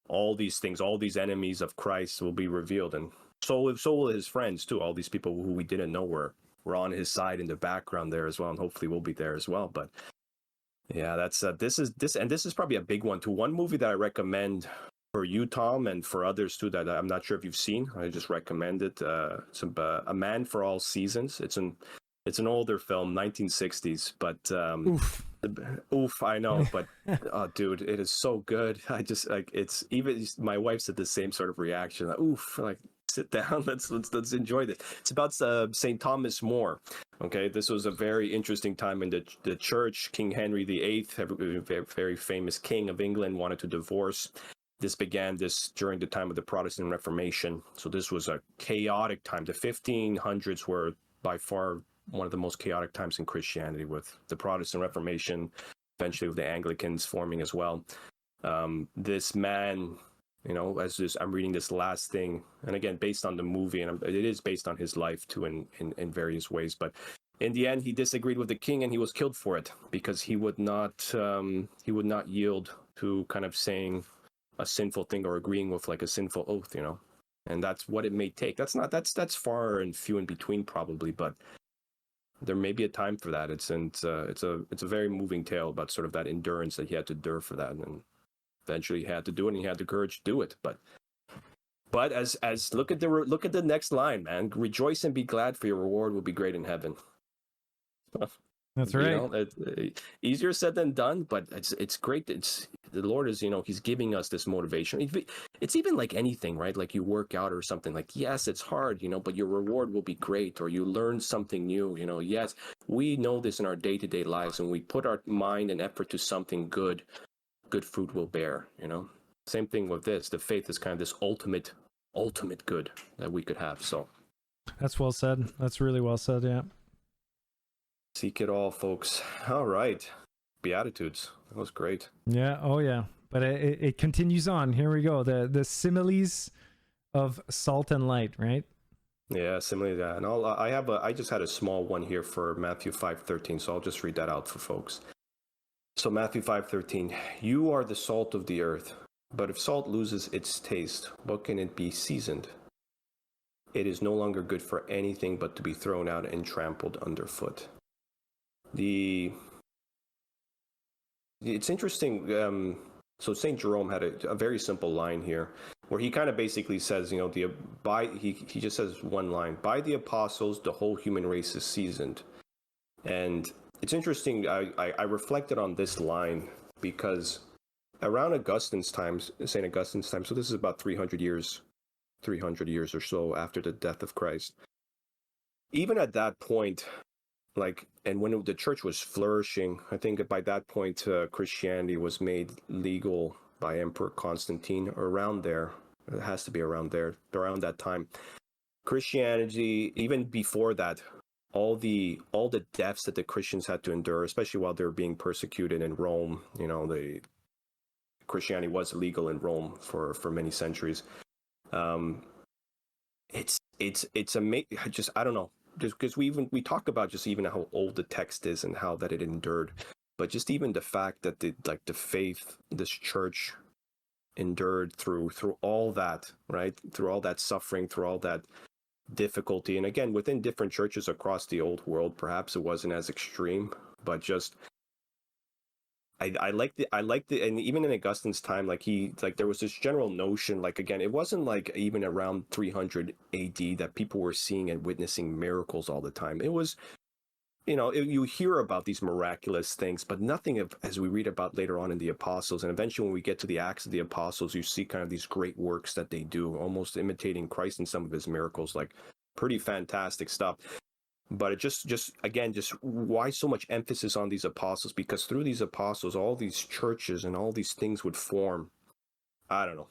All these things, all these enemies of Christ will be revealed. And so will his friends too. All these people who we didn't know were on his side in the background there as well. And hopefully we'll be there as well. But yeah, that's this is probably a big one too. One movie that I recommend for you, Tom, and for others too, that I'm not sure if you've seen. I just recommend it. It's A Man for All Seasons. It's an older film, 1960s, but oof, I know, but oh, dude, it is so good. I just it's even my wife said the same sort of reaction. Like, oof, like sit down, let's enjoy this. It's about St. Thomas More. Okay, this was a very interesting time in the church. King Henry VIII, very famous king of England, wanted to divorce. This began during the time of the Protestant Reformation. So this was a chaotic time. The 1500s were by far one of the most chaotic times in Christianity, with the Protestant Reformation, eventually with the Anglicans forming as well. This man, I'm reading this last thing, and again, based on the movie, and it is based on his life too, in various ways. But in the end, he disagreed with the king, and he was killed for it because he would not yield to kind of saying a sinful thing or agreeing with like a sinful oath, and that's what it may take. That's far and few in between probably, but there may be a time for that. It's a very moving tale about sort of that endurance that he had to endure for that, and eventually he had to do it, and he had the courage to do it. But as look at the next line, man. Rejoice and be glad, for your reward will be great in heaven.
That's right.
Easier said than done, but it's great. The Lord is, he's giving us this motivation. It's even like anything, right? Like you work out or something, like, yes, it's hard, but your reward will be great, or you learn something new, yes, we know this in our day-to-day lives, and we put our mind and effort to something good fruit will bear, Same thing with this. The faith is kind of this ultimate good that we could have. So
that's well said. That's really well said. Yeah.
Seek it all, folks. All right. Beatitudes. That was great.
Yeah. Oh, yeah. But it continues on. Here we go. The similes of salt and light, right?
Yeah, similarly that. And I just had a small one here for Matthew 5:13, so I'll just read that out for folks. So Matthew 5:13, you are the salt of the earth, but if salt loses its taste, what can it be seasoned? It is no longer good for anything but to be thrown out and trampled underfoot. It's interesting. So Saint Jerome had a very simple line here, where he kind of basically says, he just says one line: by the apostles, the whole human race is seasoned. And it's interesting. I reflected on this line because around St. Augustine's time. So this is about 300 years or so after the death of Christ. Even at that point, and when the church was flourishing, I think by that point Christianity was made legal by Emperor Constantine, or around there. It has to be around that time. Christianity, even before that, all the deaths that the Christians had to endure, especially while they were being persecuted in Rome. Christianity was illegal in Rome for many centuries. It's amazing. I don't know. Just because we talk about just even how old the text is and how that it endured, but just even the fact that the faith, this church, endured through all that, right? Through all that suffering, through all that difficulty, and again within different churches across the old world, perhaps it wasn't as extreme, but just I like the and even in Augustine's time, there was this general notion, again, it wasn't even around 300 AD that people were seeing and witnessing miracles all the time. It was, you hear about these miraculous things, but nothing as we read about later on in the apostles, and eventually when we get to the Acts of the Apostles, you see kind of these great works that they do, almost imitating Christ in some of his miracles, pretty fantastic stuff. But it just why so much emphasis on these apostles? Because through these apostles, all these churches and all these things would form. I don't know.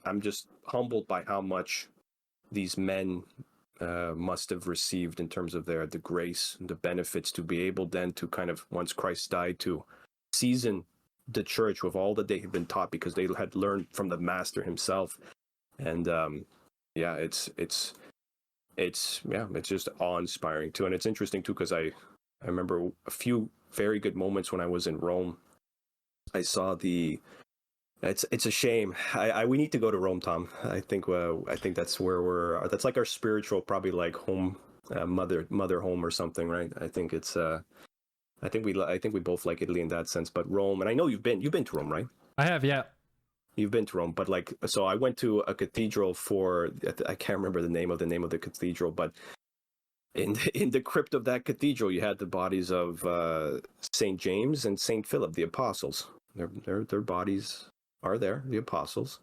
I'm just humbled by how much these men must have received in terms of the grace, the benefits to be able then to kind of, once Christ died, to season the church with all that they had been taught because they had learned from the master himself. And yeah, it's just awe-inspiring too. And it's interesting too because I remember a few very good moments when I was in Rome. I saw it's a shame. We need to go to Rome, Tom. I think that's where that's like our spiritual, probably like home, mother home or something, right? I think it's I think we both like Italy in that sense. But Rome, and I know you've been to Rome, right?
I have, yeah.
You've been to Rome, but like, so I went to a cathedral I can't remember the name of the cathedral, but in the crypt of that cathedral, you had the bodies of Saint James and Saint Philip, the apostles. Their bodies are there, the apostles.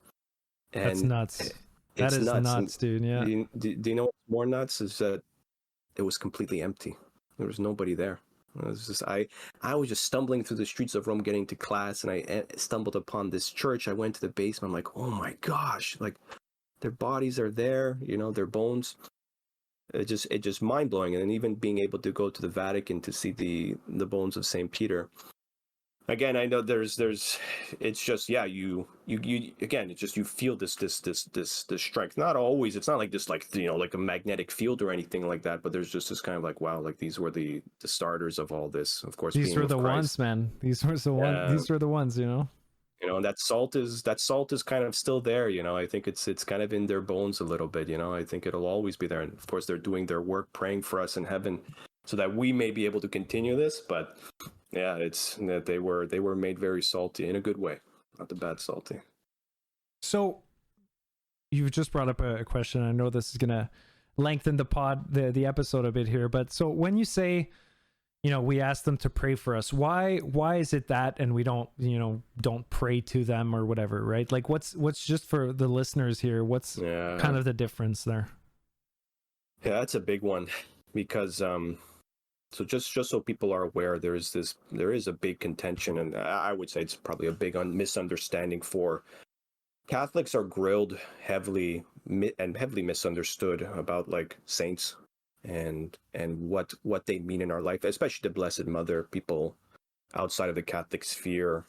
And
that's nuts. That is nuts, dude. Yeah.
Do you know what's more nuts is that it was completely empty. There was nobody there. It was just, I was just stumbling through the streets of Rome getting to class, and I stumbled upon this church. I went to the basement. I'm like, oh my gosh, like their bodies are there, their bones. It just mind blowing. And then even being able to go to the Vatican to see the bones of Saint Peter. Again, I know there's it's just, yeah, you again, it's just, you feel this strength. Not always, it's not like this, like, like a magnetic field or anything like that, but there's just this kind of like, wow, like these were the starters of all this, of course.
These were the ones, man. These were the ones. These were the ones,
and that salt is kind of still there. I think it's kind of in their bones a little bit. I think it'll always be there. And of course, they're doing their work, praying for us in heaven, so that we may be able to continue this. But yeah, it's that they were made very salty in a good way, not the bad salty.
So you've just brought up a question. I know this is gonna lengthen the episode a bit here, but so when you say, we ask them to pray for us, why is it that, and we don't pray to them or whatever, right? Like what's just for the listeners here, what's kind of the difference there?
Yeah, that's a big one, because so just so people are aware, there is a big contention, and I would say it's probably a big misunderstanding. For Catholics are grilled heavily and heavily misunderstood about like saints and what they mean in our life, especially the Blessed Mother. People outside of the Catholic sphere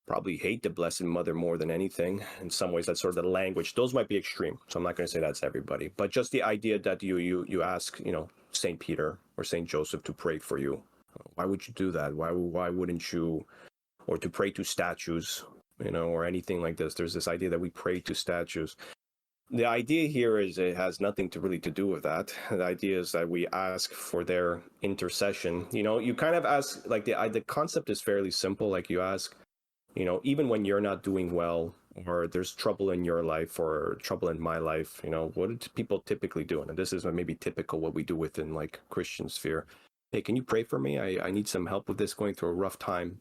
probably hate the Blessed Mother more than anything. In some ways, that's sort of the language. Those might be extreme, so I'm not going to say that's everybody, but just the idea that you ask, Saint Peter or Saint Joseph to pray for you. Why would you do that? Why wouldn't you? Or to pray to statues, or anything like this. There's this idea that we pray to statues. The idea here is it has nothing to do with that. The idea is that we ask for their intercession. You kind of ask, like the concept is fairly simple. Like you ask, even when you're not doing well, or there's trouble in your life or trouble in my life, what do people typically do? And this is maybe typical what we do within like Christian sphere. Hey, can you pray for me? I need some help with this, going through a rough time.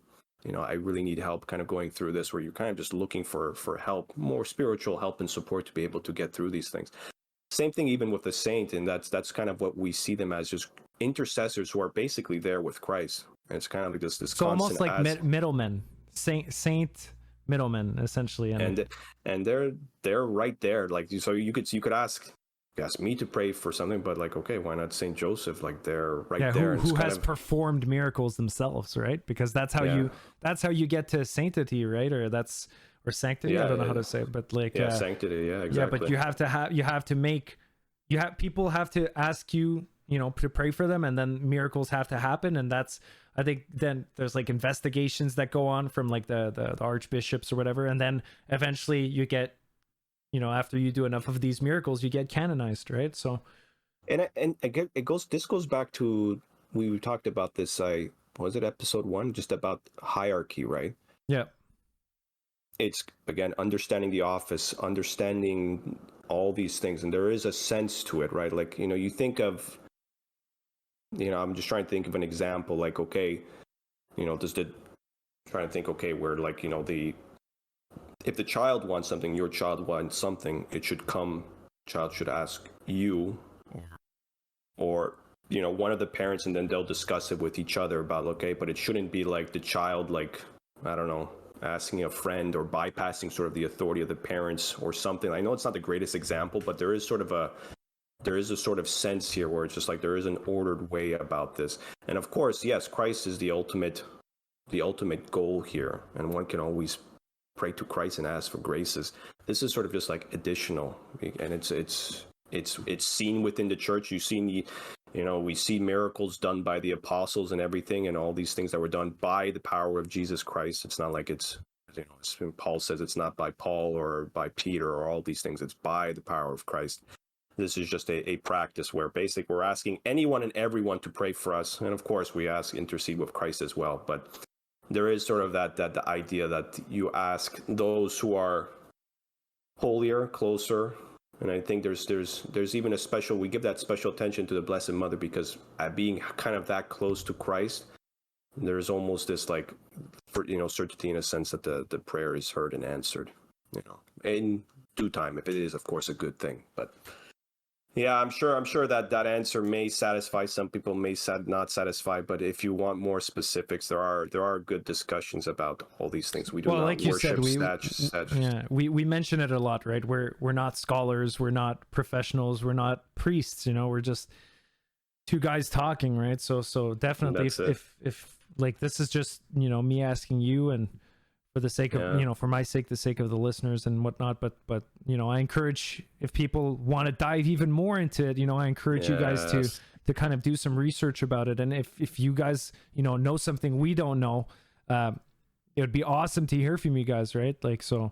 I really need help kind of going through this, where you're kind of just looking for help, more spiritual help and support to be able to get through these things. Same thing even with the saint, and that's kind of what we see them as, just intercessors who are basically there with Christ. And it's kind of like this
so almost like middlemen, saint middlemen, essentially.
And they're right there. Like, so you could ask me to pray for something, but like, okay, why not Saint Joseph? Like, they're right there.
Who has performed miracles themselves, right? Because that's how you get to sanctity, right? Or sanctity. I don't know how to say it, but like
sanctity. Yeah, exactly.
Yeah, but people have to ask you, to pray for them, and then miracles have to happen. And that's, I think, then there's like investigations that go on from like the archbishops or whatever, and then eventually you get, after you do enough of these miracles, you get canonized, right? So,
and this goes back to, we talked about this. Was it episode 1, just about hierarchy, right?
Yeah. It's,
again, understanding the office, understanding all these things, and there is a sense to it, right? Like, you think of, I'm just trying to think of an example. Like, okay, trying to think, okay, where like, if the child wants something, your child wants something, child should ask you, or one of the parents, and then they'll discuss it with each other about, okay, but it shouldn't be like the child, like, I don't know, asking a friend or bypassing sort of the authority of the parents or something. I know it's not the greatest example, but there is sort of there is a sort of sense here where it's just like there is an ordered way about this. And of course, yes, Christ is the ultimate goal here, and one can always pray to Christ and ask for graces. This is sort of just like additional, and it's seen within the church. You've seen we see miracles done by the apostles and everything, and all these things that were done by the power of Jesus Christ. It's not like it's, Paul says it's not by Paul or by Peter or all these things. It's by the power of Christ. This is just a practice where basically we're asking anyone and everyone to pray for us. And of course, we intercede with Christ as well. But there is sort of that the idea that you ask those who are holier, closer. And I think there's even we give that special attention to the Blessed Mother, because at being kind of that close to Christ, there's almost this certainty in a sense that the prayer is heard and answered, in due time, if it is, of course, a good thing. But yeah, I'm sure that answer may satisfy some people, may not satisfy. But if you want more specifics, there are good discussions about all these things. We do not
like you
worship
said, we mention it a lot, right? We're not scholars, we're not professionals, we're not priests. We're just two guys talking, right? So definitely, if like this is just me asking you, and for the sake of for my sake, the sake of the listeners and whatnot, but I encourage, if people want to dive even more into it, I encourage you guys to kind of do some research about it. And if you guys know something we don't know, it would be awesome to hear from you guys, right? Like, so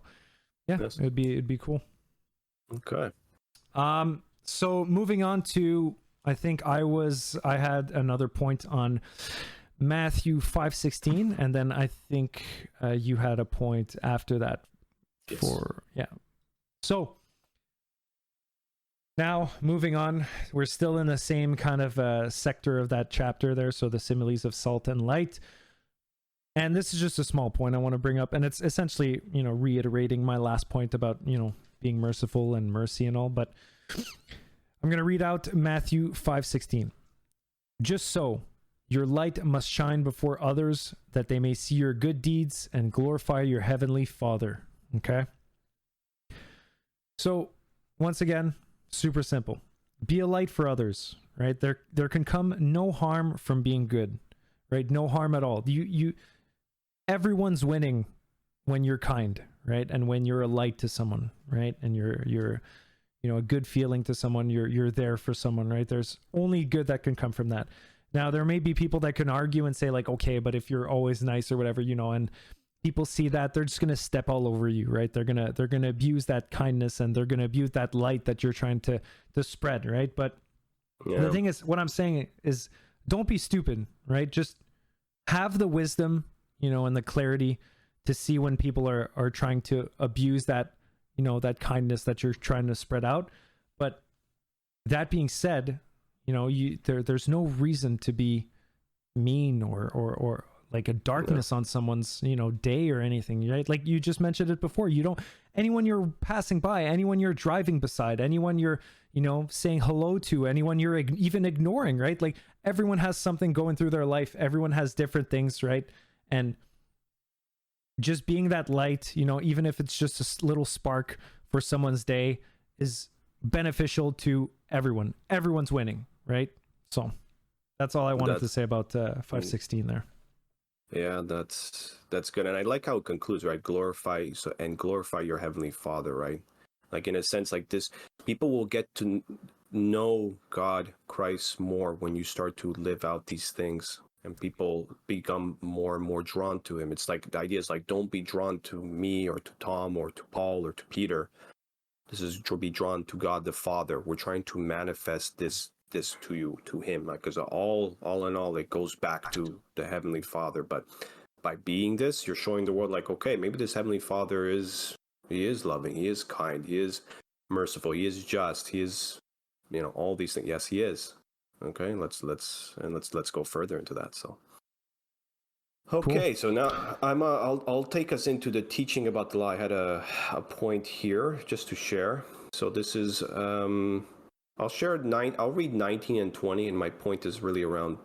yeah,
yes.
it'd be cool.
Okay.
So moving on to, I think I had another point on Matthew 5:16, and then I think you had a point after that.
Yes.
So now moving on, we're still in the same kind of sector of that chapter there. So the similes of salt and light, and this is just a small point I want to bring up, and it's essentially reiterating my last point about being merciful and mercy and all. But I'm going to read out Matthew 5:16. Just so your light must shine before others, that they may see your good deeds and glorify your heavenly Father. Okay? So, once again, super simple. Be a light for others, right? There can come no harm from being good, right? No harm at all. Everyone's winning when you're kind, right? And when you're a light to someone, right? And you're a good feeling to someone, you're there for someone, right? There's only good that can come from that. Now, there may be people that can argue and say like, okay, but if you're always nice or whatever, and people see that, they're just going to step all over you, right? They're going to abuse that kindness, and they're going to abuse that light that you're trying to spread, right? But the thing is, what I'm saying is, don't be stupid, right? Just have the wisdom, and the clarity to see when people are trying to abuse that, that kindness that you're trying to spread out. But that being said, there's no reason to be mean or like a darkness on someone's day or anything, right? Like you just mentioned it before, anyone you're passing by, anyone you're driving beside, anyone you're saying hello to, anyone you're even ignoring, right? Like everyone has something going through their life, everyone has different things, right? And just being that light, even if it's just a little spark for someone's day, is beneficial to everyone. Everyone's winning, right? So that's all I wanted to say about 5:16 there.
Yeah, that's good. And I like how it concludes, right? Glorify your heavenly Father, right? Like in a sense like this, people will get to know God, Christ more when you start to live out these things, and people become more and more drawn to him. It's like the idea is like, don't be drawn to me or to Tom or to Paul or to Peter. This is to be drawn to God the Father. We're trying to manifest this to him, like, because all in all, it goes back to the Heavenly Father. But by being this, you're showing the world like, okay, maybe this Heavenly Father is loving, he is kind, he is merciful, he is just, he is, all these things. Yes, he is. Okay, let's go further into that. So okay, cool. So now I'll take us into the teaching about the law. I had a point here just to share. So this is I'll read 19 and 20, and my point is really around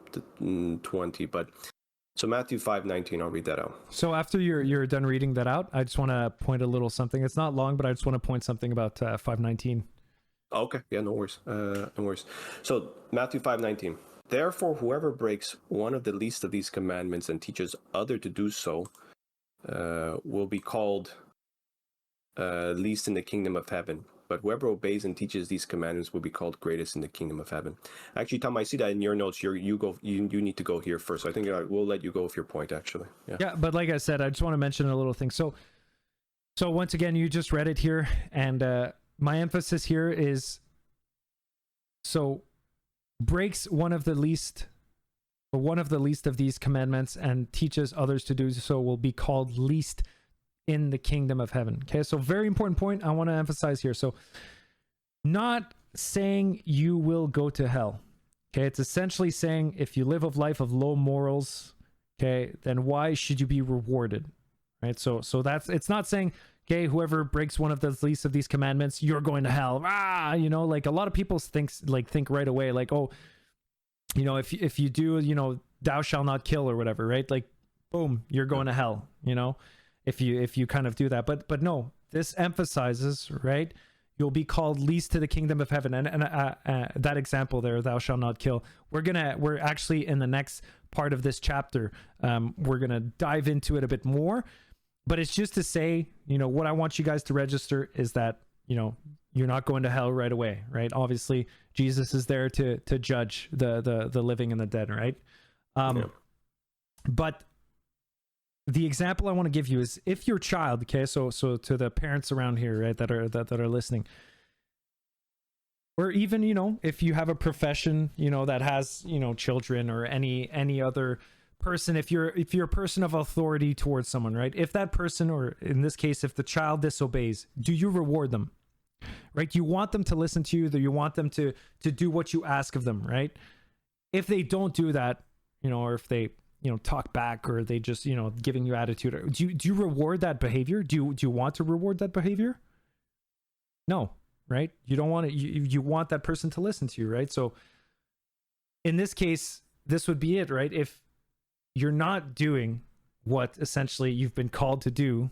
20. But so Matthew 5:19, I'll read that out.
So after you're done reading that out, I just want to point a little something. It's not long, but I just want to point something about 5:19.
Okay, yeah, no worries. No worries. So Matthew 5:19. Therefore, whoever breaks one of the least of these commandments and teaches other to do so, will be called least in the kingdom of heaven. But whoever obeys and teaches these commandments will be called greatest in the kingdom of heaven. Actually, Tom, I see that in your notes. You need to go here first. So I think we'll let you go with your point. Actually,
yeah. But like I said, I just want to mention a little thing. So once again, you just read it here, and my emphasis here is breaks one of the least of these commandments and teaches others to do so will be called least in the kingdom of heaven. Okay, so very important point I want to emphasize here. So not saying you will go to hell. Okay, it's essentially saying if you live a life of low morals, okay, then why should you be rewarded? Right? So that's, it's not saying, okay, whoever breaks one of the least of these commandments, you're going to hell. Like a lot of people think right away, like, oh, if you do, thou shalt not kill or whatever, right? Like, boom, you're going to hell, if you kind of do that. But no, this emphasizes, right? You'll be called least to the kingdom of heaven. And that example there, thou shalt not kill. We're actually in the next part of this chapter. We're going to dive into it a bit more, but it's just to say, what I want you guys to register is that, you're not going to hell right away, right? Obviously, Jesus is there to judge the living and the dead, right? But the example I want to give you is if your child, okay, so to the parents around here, right, that are listening, or even if you have a profession that has children, or any other person, if you're a person of authority towards someone, right? If that person, or in this case, if the child disobeys, do you reward them? Right? You want them to listen to you, that you want them to do what you ask of them, right? If they don't do that, or if they talk back, or they just giving you attitude, do you reward that behavior? Do you want to reward that behavior? No, right? You don't want it. You want that person to listen to you, right? So in this case, this would be it, right? If you're not doing what essentially you've been called to do,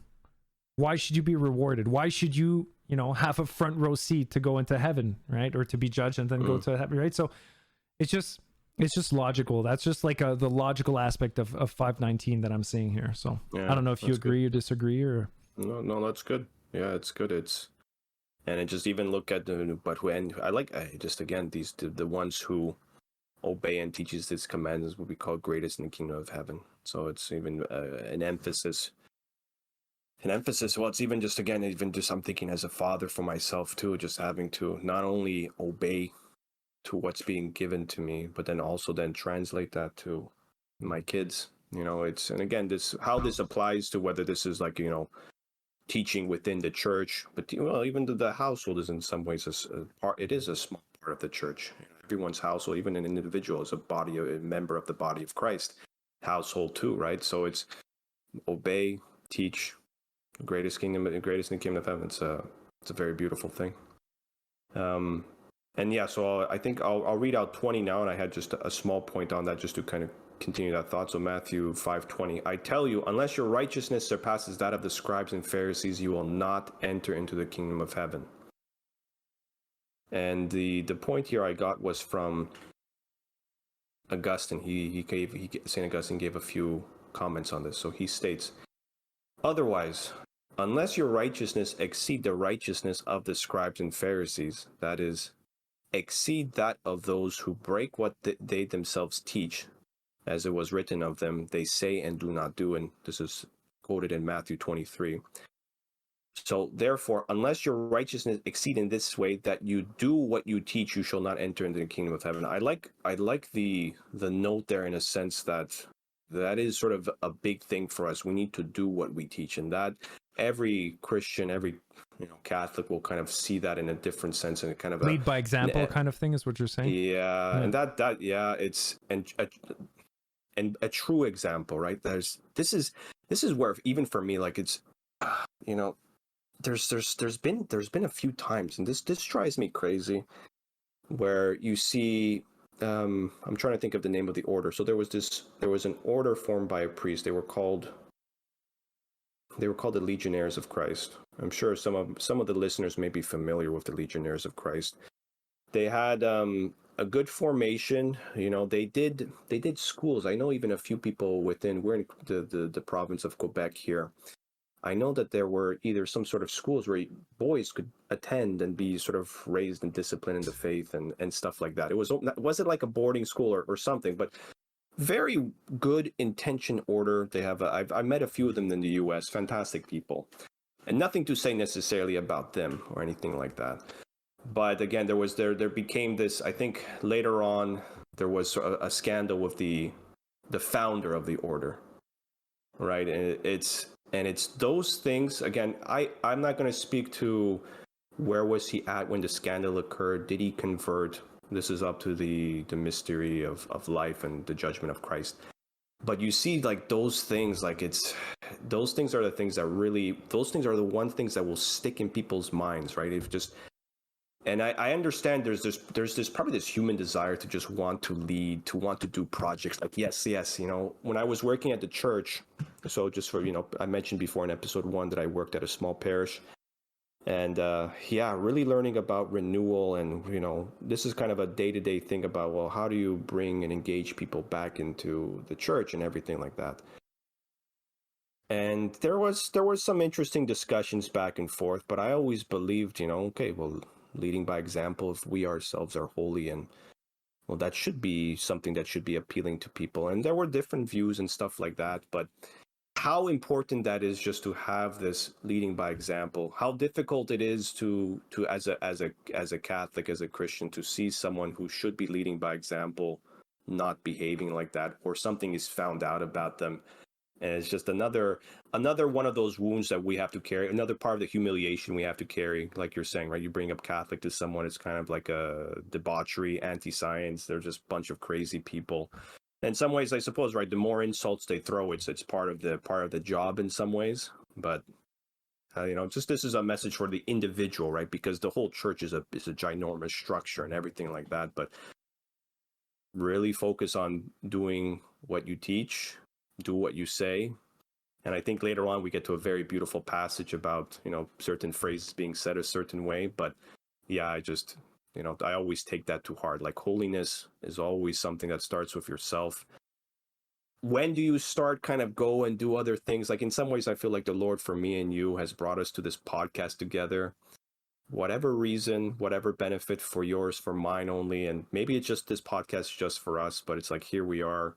why should you be rewarded? Why should you have a front row seat to go into heaven, right? Or to be judged and then go to heaven, right? So it's just logical. That's just like the logical aspect of 519 that I'm seeing here. So I don't know if you agree or disagree, or
no, that's good. Yeah, it's good. And I just even look at the ones who obey and teaches these commandments will be called greatest in the kingdom of heaven. So it's even an emphasis. Well, it's even just I'm thinking as a father for myself too, just having to not only obey to what's being given to me, but then also translate that to my kids. And again, how this applies to whether this is like teaching within the church, but even the household is in some ways it is a small part of the church. Everyone's household, even an individual, is a member of the body of Christ household too, right? So it's obey, teach. Greatest in the kingdom of heaven. It's a very beautiful thing. So I think I'll read out 20 now, and I had just a small point on that just to kind of continue that thought. So Matthew 5:20, I tell you, unless your righteousness surpasses that of the scribes and Pharisees, you will not enter into the kingdom of heaven. And the point here I got was from Augustine. St. Augustine gave a few comments on this. So he states, otherwise, unless your righteousness exceed the righteousness of the scribes and Pharisees, that is, exceed that of those who break what they themselves teach, as it was written of them, they say and do not do. And this is quoted in Matthew 23. So therefore, unless your righteousness exceed in this way, that you do what you teach, you shall not enter into the kingdom of heaven. I like the note there, in a sense that is sort of a big thing for us. We need to do what we teach, and that every Christian, every Catholic will kind of see that in a different sense, and kind of
lead by example kind of thing is what you're saying.
Yeah. And it's a true example, right? This is where, even for me, like, it's there's been a few times, and this drives me crazy, where you see I'm trying to think of the name of the order. So there was an order formed by a priest. They were called the Legionnaires of Christ. I'm sure some of the listeners may be familiar with the Legionnaires of Christ. They had a good formation. You know, they did schools. I know even a few people within. We're in the province of Quebec here. I know that there were either some sort of schools where boys could attend and be sort of raised and disciplined in the faith and stuff like that. It wasn't like a boarding school or something, but very good intention order. They have I met a few of them in the U.S. Fantastic people, and nothing to say necessarily about them or anything like that. But again, there became this. I think later on there was a scandal with the founder of the order, right? And it's those things. Again, I'm not going to speak to where was he at when the scandal occurred. Did he convert? This is up to the mystery of life and the judgment of Christ. But you see, like, those things, like, those things are the things that really, those things are the one things that will stick in people's minds, right? If just, and I understand there's this probably this human desire to just want to lead, to want to do projects. Like, yes, you know, when I was working at the church, so just for, you know, I mentioned before in episode 1 that I worked at a small parish. And really learning about renewal, and, you know, this is kind of a day-to-day thing about, well, how do you bring and engage people back into the church and everything like that. And there was some interesting discussions back and forth, but I always believed, you know, okay, well, leading by example, if we ourselves are holy, and, well, that should be something that should be appealing to people. And there were different views and stuff like that, but how important that is just to have this leading by example, how difficult it is to as a Catholic, as a Christian, to see someone who should be leading by example not behaving like that, or something is found out about them. And it's just another one of those wounds that we have to carry, another part of the humiliation we have to carry. Like you're saying, right? You bring up Catholic to someone, it's kind of like a debauchery, anti-science. They're just a bunch of crazy people. In some ways, I suppose, right, the more insults they throw, it's part of the job in some ways. But you know, just this is a message for the individual, right? Because the whole church is a ginormous structure and everything like that. But really focus on doing what you teach, do what you say. And I think later on we get to a very beautiful passage about, you know, certain phrases being said a certain way. But yeah, you know, I always take that to heart. Like, holiness is always something that starts with yourself. When do you start kind of go and do other things? Like, in some ways, I feel like the Lord, for me and you, has brought us to this podcast together. Whatever reason, whatever benefit for yours, for mine only. And maybe it's just this podcast just for us, but it's like, here we are.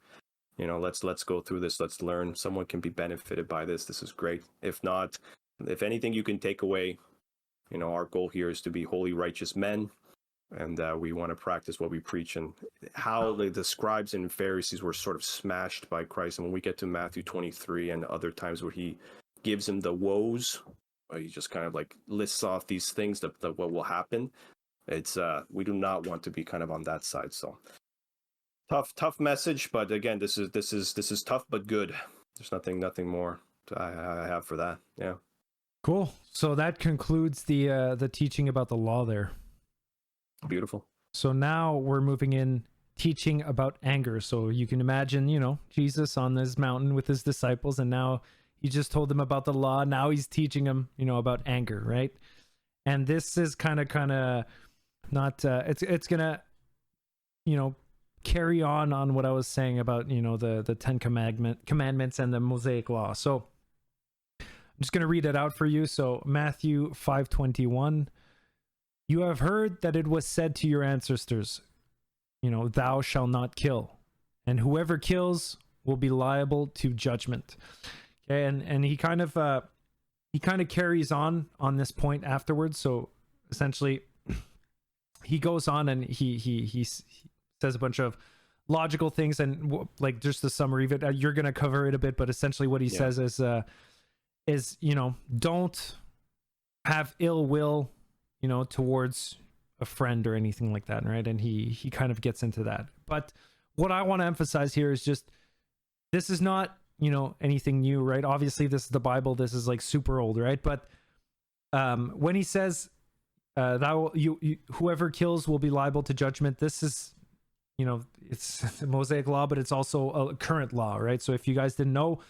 You know, let's go through this. Let's learn. Someone can be benefited by this. This is great. If not, if anything you can take away, you know, our goal here is to be holy, righteous men. And we want to practice what we preach, and how the scribes and Pharisees were sort of smashed by Christ. And when we get to Matthew 23 and other times where he gives them the woes, he just kind of like lists off these things that what will happen. It's we do not want to be kind of on that side. So tough message, but again, this is tough but good. There's nothing more I have for that. Yeah.
Cool. So that concludes the teaching about the law there.
Beautiful.
So now we're moving in teaching about anger. So you can imagine, you know, Jesus on this mountain with his disciples, and now he just told them about the law. Now he's teaching them, you know, about anger, right? And this is kind of not it's gonna, you know, carry on what I was saying about, you know, the 10 commandments and the Mosaic Law. So I'm just gonna read it out for you. So Matthew 5:21. You have heard that it was said to your ancestors, you know, thou shalt not kill, and whoever kills will be liable to judgment. Okay, and he kind of carries on this point afterwards. So essentially, he goes on and he says a bunch of logical things, and like just the summary of it. You're gonna cover it a bit, but essentially what he says is, you know, don't have ill will, you know, towards a friend or anything like that, right? And he kind of gets into that. But what I want to emphasize here is just, this is not, you know, anything new, right? Obviously, this is the Bible. This is like super old, right? But when he says, whoever kills will be liable to judgment, this is, you know, it's the Mosaic Law, but it's also a current law, right? So if you guys didn't know,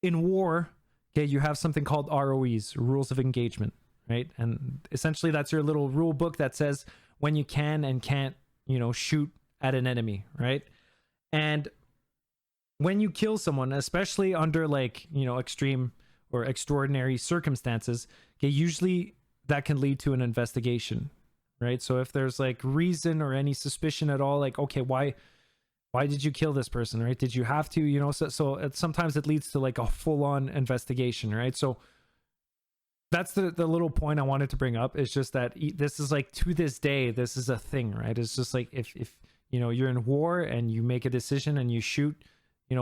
in war, okay, you have something called ROEs, rules of engagement, right? And essentially that's your little rule book that says when you can and can't, shoot at an enemy, right? And when you kill someone, especially under like, extreme or extraordinary circumstances, okay, usually that can lead to an investigation, right? So if there's like reason or any suspicion at all, like, okay, why did you kill this person, right? Did you have to, so sometimes it leads to like a full-on investigation, right? So that's the little point I wanted to bring up. It's just that this is like, to this day, this is a thing, right? It's just like, if you're in war and you make a decision and you shoot,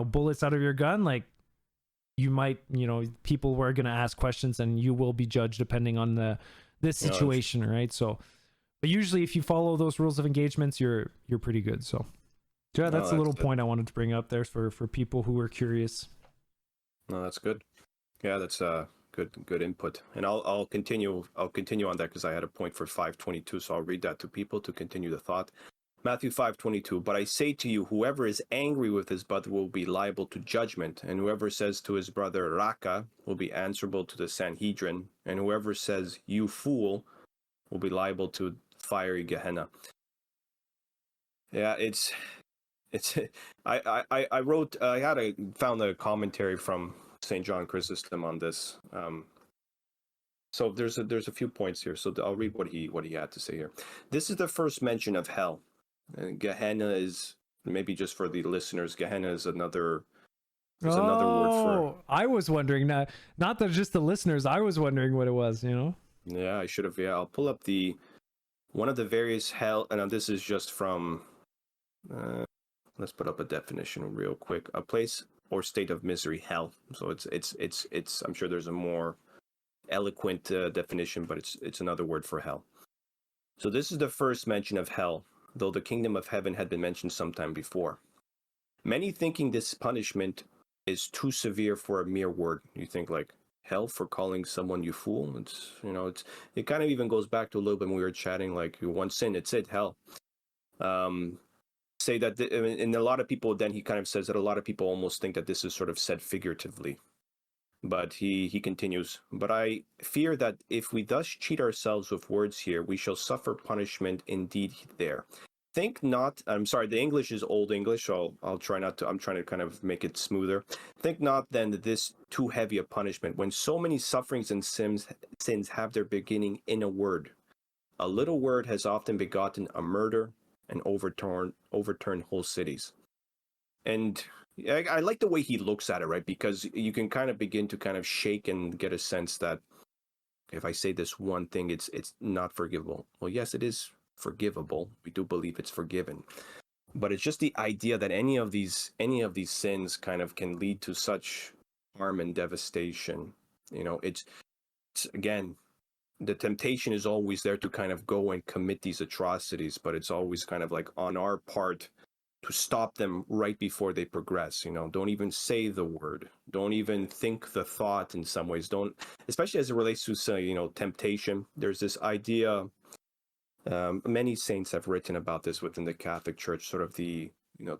bullets out of your gun, like, you might, people were going to ask questions and you will be judged depending on this situation, right? So, but usually if you follow those rules of engagements, you're pretty good. So yeah, that's a little point I wanted to bring up there for people who are curious.
No, that's good. Yeah, that's good input. And I'll continue on that because I had a point for 5:22, so I'll read that to people to continue the thought. Matthew 5:22, but I say to you, whoever is angry with his brother will be liable to judgment, and whoever says to his brother Raka will be answerable to the Sanhedrin, and whoever says you fool will be liable to fiery Gehenna. Yeah, it's I wrote found a commentary from St. John Chrysostom on this. So there's a few points here. So I'll read what he had to say here. This is the first mention of hell. Gehenna is, maybe just for the listeners, Gehenna is another word for.
I was wondering, not that just the listeners. I was wondering what it was.
Yeah, I should have. Yeah, I'll pull up one of the various hell, and this is just from. Let's put up a definition real quick. A place or state of misery, hell. So it's. I'm sure there's a more eloquent definition, but it's another word for hell. So this is the first mention of hell, though the kingdom of heaven had been mentioned sometime before. Many thinking this punishment is too severe for a mere word. You think like hell for calling someone you fool. It kind of even goes back to a little bit when we were chatting, like one sin, it's it, hell. Say that, and a lot of people, then he kind of says that a lot of people almost think that this is sort of said figuratively. But he continues, but I fear that if we thus cheat ourselves with words here, we shall suffer punishment indeed there. Think not, I'm sorry, the English is Old English, so I'm trying to kind of make it smoother. Think not then that this too heavy a punishment, when so many sufferings and sins have their beginning in a word. A little word has often begotten a murder and overturned whole cities. And I like the way he looks at it, right? Because you can kind of begin to kind of shake and get a sense that if I say this one thing, it's not forgivable. Well, yes, it is forgivable. We do believe it's forgiven. But it's just the idea that any of these sins kind of can lead to such harm and devastation. It's again, the temptation is always there to kind of go and commit these atrocities, but it's always kind of like on our part to stop them right before they progress. Don't even say the word. Don't even think the thought in some ways. Don't, especially as it relates to, temptation. There's this idea, many saints have written about this within the Catholic Church, sort of the,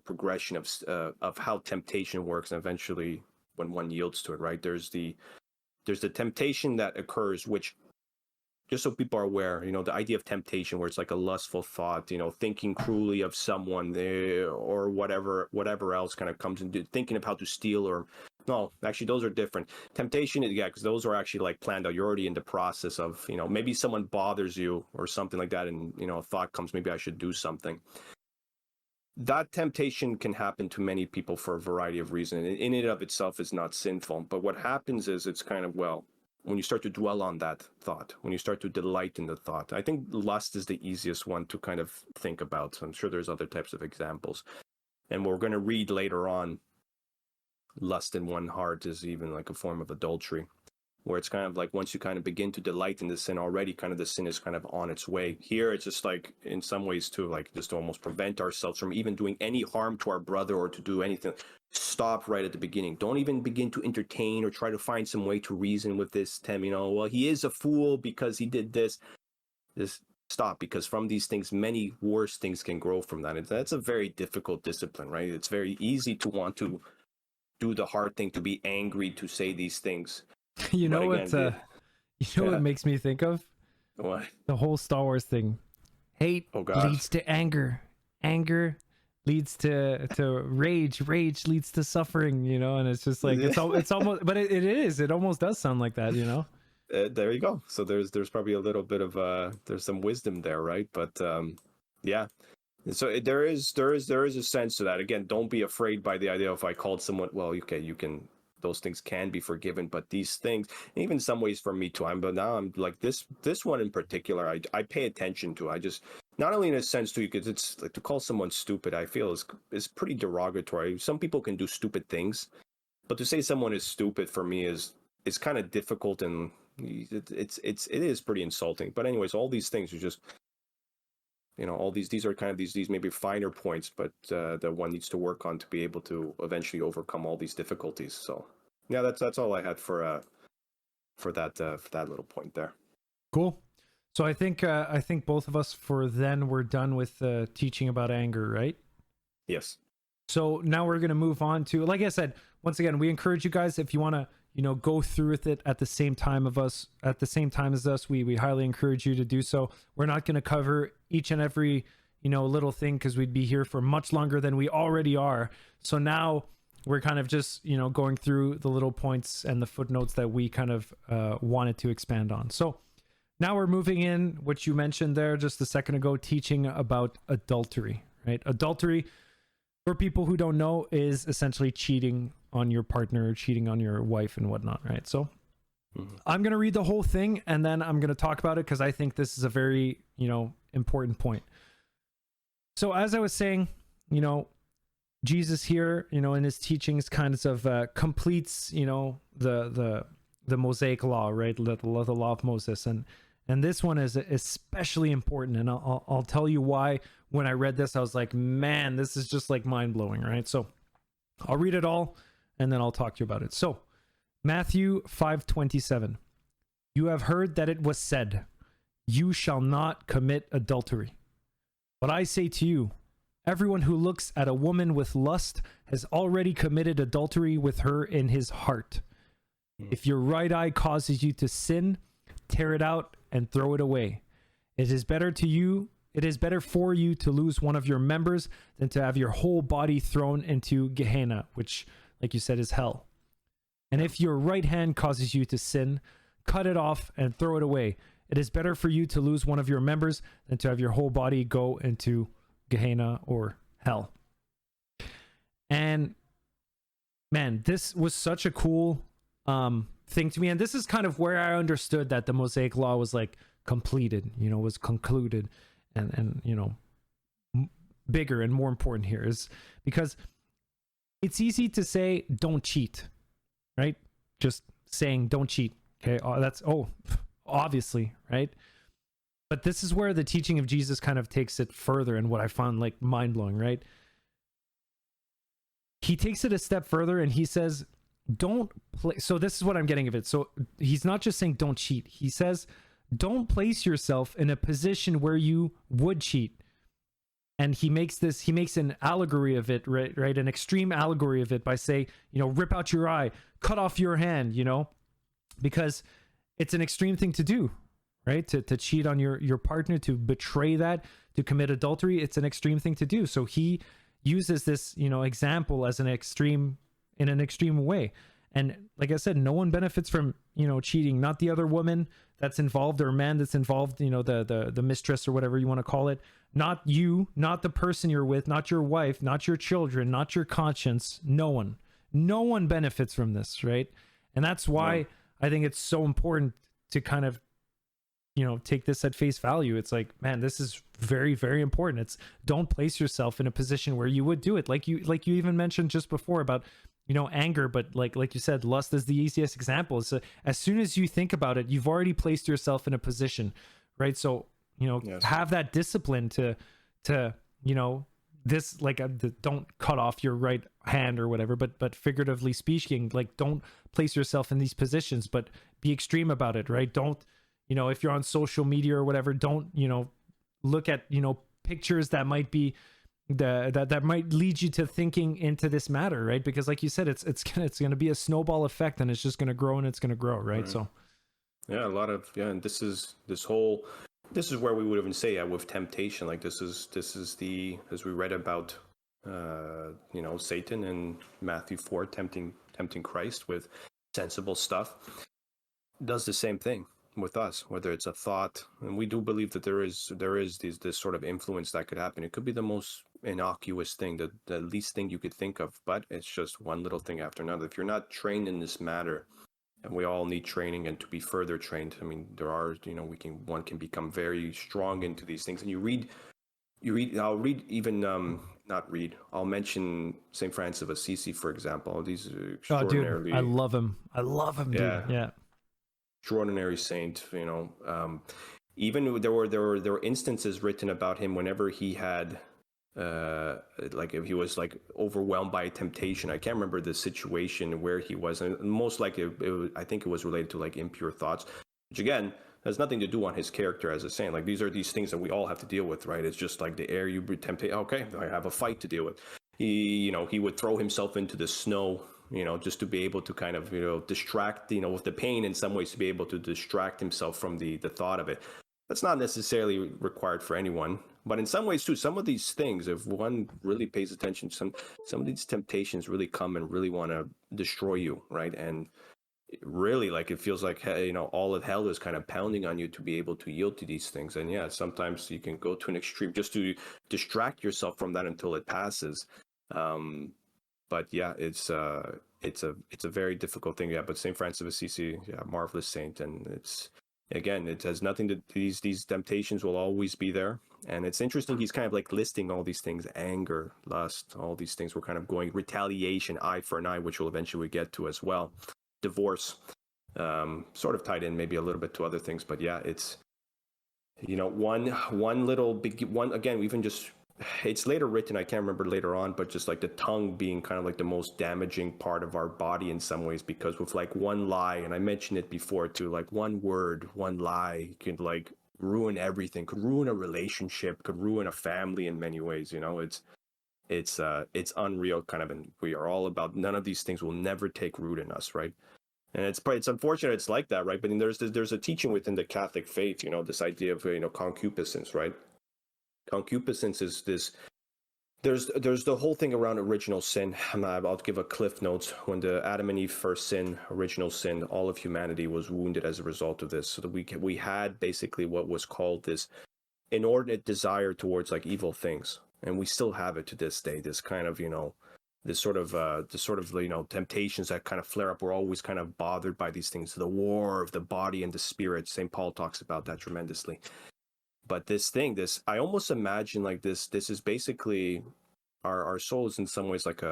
progression of how temptation works. And eventually when one yields to it, right? There's the temptation that occurs, which, just so people are aware, the idea of temptation, where it's like a lustful thought, thinking cruelly of someone or whatever else kind of comes into thinking of how to steal, or no, actually those are different. Temptation, yeah, because those are actually like planned out. You're already in the process of, maybe someone bothers you or something like that, and a thought comes, maybe I should do something. That temptation can happen to many people for a variety of reasons. In and of itself is not sinful, but what happens is it's kind of, when you start to dwell on that thought, when you start to delight in the thought. I think lust is the easiest one to kind of think about. I'm sure there's other types of examples. And we're going to read later on, lust in one heart is even like a form of adultery, where it's kind of like once you kind of begin to delight in the sin already, kind of the sin is kind of on its way. Here, it's just like, in some ways too, like just to almost prevent ourselves from even doing any harm to our brother or to do anything. Stop right at the beginning. Don't even begin to entertain or try to find some way to reason with this, Tim. Well, he is a fool because he did this. Just stop, because from these things, many worse things can grow from that. And that's a very difficult discipline, right? It's very easy to want to do the hard thing, to be angry, to say these things.
What makes me think of?
What?
The whole Star Wars thing. Hate
Oh God.
leads to anger. Anger leads to rage. Rage leads to suffering, you know, and it's just like it's almost, but it almost does sound like that, you know.
There you go. So there's probably a little bit of there's some wisdom there, right? But yeah. So there is a sense to that. Again, don't be afraid by the idea of, if I called someone, well, okay, you can, those things can be forgiven, but these things, even some ways for me too, but now I'm like this one in particular, I pay attention to. I just, not only in a sense too, because it's like, to call someone stupid, I feel is pretty derogatory. Some people can do stupid things, but to say someone is stupid for me is kind of difficult, and it is pretty insulting. But anyways, all these things are just, you know, all these are kind of these maybe finer points, but that one needs to work on to be able to eventually overcome all these difficulties. So yeah, that's all I had for that little point there.
Cool. So I think both of us we're done with teaching about anger, right?
Yes.
So now we're going to move on to, like I said, once again, we encourage you guys, if you want to, you know, go through with it at the same time as us, we highly encourage you to do so. We're not going to cover each and every, you know, little thing, because we'd be here for much longer than we already are. So now we're kind of just, you know, going through the little points and the footnotes that we kind of wanted to expand on. So now we're moving in, what you mentioned there just a second ago, teaching about adultery, right? Adultery, for people who don't know, is essentially cheating on your partner, cheating on your wife and whatnot, right? So I'm going to read the whole thing, and then I'm going to talk about it, because I think this is a very, you know, important point. So as I was saying, you know, Jesus here, you know, in his teachings kind of completes, you know, the Mosaic Law, right? The law of Moses. And this one is especially important. And I'll tell you why. When I read this, I was like, man, this is just like mind blowing, right? So I'll read it all, and then I'll talk to you about it. So Matthew 5:27, you have heard that it was said, you shall not commit adultery. But I say to you, everyone who looks at a woman with lust has already committed adultery with her in his heart. If your right eye causes you to sin, tear it out and throw it away. It is better for you to lose one of your members than to have your whole body thrown into Gehenna, which, like you said, is hell. And if your right hand causes you to sin, cut it off and throw it away. It is better for you to lose one of your members than to have your whole body go into Gehenna or hell. And man, this was such a cool thing to me. And this is kind of where I understood that the Mosaic Law was like completed, you know, was concluded. And you know, bigger and more important here is because it's easy to say don't cheat, right? Just saying don't cheat. Okay, that's obviously, right? But this is where the teaching of Jesus kind of takes it further, and what I found like mind-blowing, right? He takes it a step further and he says don't play. So this is what I'm getting of it. So he's not just saying don't cheat. He says don't place yourself in a position where you would cheat. And he makes an allegory of it, right? An extreme allegory of it by saying, you know, rip out your eye, cut off your hand, you know, because it's an extreme thing to do, right? To cheat on your partner, to betray that, to commit adultery. It's an extreme thing to do. So he uses this, you know, example as in an extreme way. And like I said, no one benefits from, you know, cheating, not the other woman that's involved or man that's involved, you know, the mistress or whatever you want to call it, not you, not the person you're with, not your wife, not your children, not your conscience. No one benefits from this, right? And that's why I think it's so important to kind of, you know, take this at face value. It's like, man, this is very, very important. It's don't place yourself in a position where you would do it. Like you even mentioned just before about, you know, anger, but like you said, lust is the easiest example. So as soon as you think about it, you've already placed yourself in a position, right? So, you know, have that discipline to, you know, this, like, don't cut off your right hand or whatever, but figuratively speaking, like, don't place yourself in these positions, but be extreme about it, right? Don't, you know, if you're on social media or whatever, don't, you know, look at, you know, pictures that might be that might lead you to thinking into this matter, right? Because like you said, it's gonna be a snowball effect, and it's just gonna grow and it's gonna grow, right? So
yeah, a lot of and this whole this is where we would even say, with temptation, like this is the, as we read about, Satan in Matthew 4 tempting Christ with sensible stuff, does the same thing with us, whether it's a thought. And we do believe that there is this sort of influence that could happen. It could be the most innocuous thing, the least thing you could think of, but it's just one little thing after another. If you're not trained in this matter, and we all need training and to be further trained. I mean, there are, one can become very strong into these things. And I'll read even, not read, I'll mention St. Francis of Assisi, for example. These are extraordinarily...
Oh, dude, I love him, dude. Yeah.
Extraordinary saint, even there were instances written about him whenever he had, like if he was like overwhelmed by a temptation. I can't remember the situation where he was, and most likely I think it was related to like impure thoughts, which again has nothing to do on his character as a saint. Like these are these things that we all have to deal with, right? It's just like the air you tempt. Okay, I have a fight to deal with. He would throw himself into the snow, just to be able to kind of, distract, with the pain in some ways, to be able to distract himself from the thought of it. That's not necessarily required for anyone, but in some ways too, some of these things, if one really pays attention, some of these temptations really come and really want to destroy you, right? And really, like, it feels like, all of hell is kind of pounding on you to be able to yield to these things. And yeah, sometimes you can go to an extreme just to distract yourself from that until it passes. But yeah, it's a very difficult thing. Yeah, but St. Francis of Assisi, yeah, marvelous saint. And it has nothing to, these temptations will always be there. And it's interesting, he's kind of like listing all these things: anger, lust, all these things. We're kind of going retaliation, eye for an eye, which we'll eventually get to as well. Divorce, sort of tied in maybe a little bit to other things, but yeah, it's, one little big one, again, even just, it's later written, I can't remember later on, but just like the tongue being kind of like the most damaging part of our body in some ways, because with like one lie, and I mentioned it before too, like one word, one lie could like ruin everything, could ruin a relationship, could ruin a family in many ways. It's unreal kind of, and we are all about, none of these things will never take root in us, right? And it's unfortunate it's like that, right? But then there's a teaching within the Catholic faith, this idea of, concupiscence, right? Concupiscence is this, there's the whole thing around original sin. I'll give a cliff notes. When the Adam and Eve first sin, original sin, all of humanity was wounded as a result of this. So that we had basically what was called this inordinate desire towards like evil things. And we still have it to this day, this kind of, this sort of temptations that kind of flare up. We're always kind of bothered by these things, the war of the body and the spirit. St. Paul talks about that tremendously. But I almost imagine like this is basically our souls in some ways like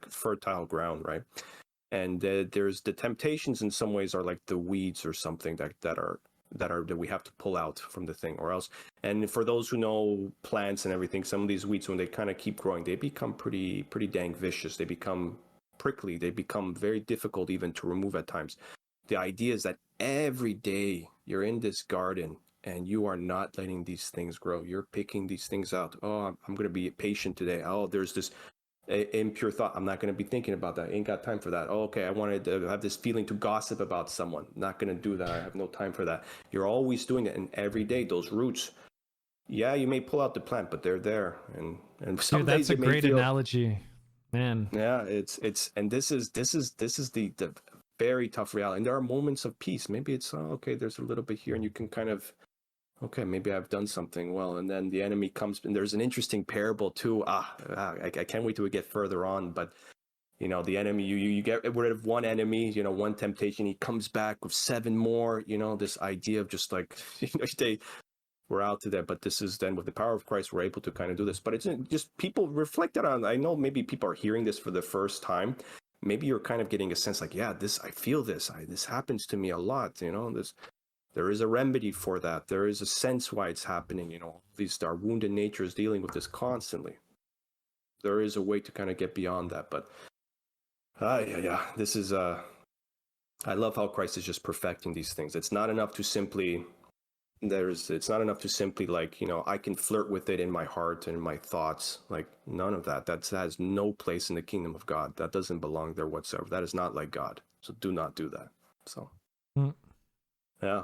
fertile ground, right? And there's the temptations in some ways are like the weeds or something that we have to pull out from the thing, or else. And for those who know plants and everything, some of these weeds, when they kind of keep growing, they become pretty dang vicious. They become prickly. They become very difficult even to remove at times. The idea is that every day you're in this garden and you are not letting these things grow. You're picking these things out. Oh, I'm going to be patient today. Oh, there's this impure thought. I'm not going to be thinking about that. I ain't got time for that. Oh, okay, I wanted to have this feeling to gossip about someone. Not going to do that. I have no time for that. You're always doing it, and every day those roots, yeah, you may pull out the plant, but they're there. And some
Dude,
days
that's a great
feel,
analogy, man.
Yeah, it's and this is the very tough reality. And there are moments of peace. Maybe it's okay, there's a little bit here, and you can kind of, okay, maybe I've done something well. And then the enemy comes, and there's an interesting parable too. I can't wait till we get further on. But, the enemy, you get rid of one enemy, one temptation, he comes back with 7 more, this idea of just like, we're out to that. But this is then with the power of Christ, we're able to kind of do this. But it's just people reflected on, I know maybe people are hearing this for the first time. Maybe you're kind of getting a sense like, yeah, I feel this, this happens to me a lot, there is a remedy for that. There is a sense why it's happening. These our wounded nature is dealing with this constantly. There is a way to kind of get beyond that. But this is I love how Christ is just perfecting these things. It's not enough to simply like, I can flirt with it in my heart and in my thoughts. Like, none of that. That has no place in the kingdom of God. That doesn't belong there whatsoever. That is not like God. So do not do that. So.
Mm.
Yeah.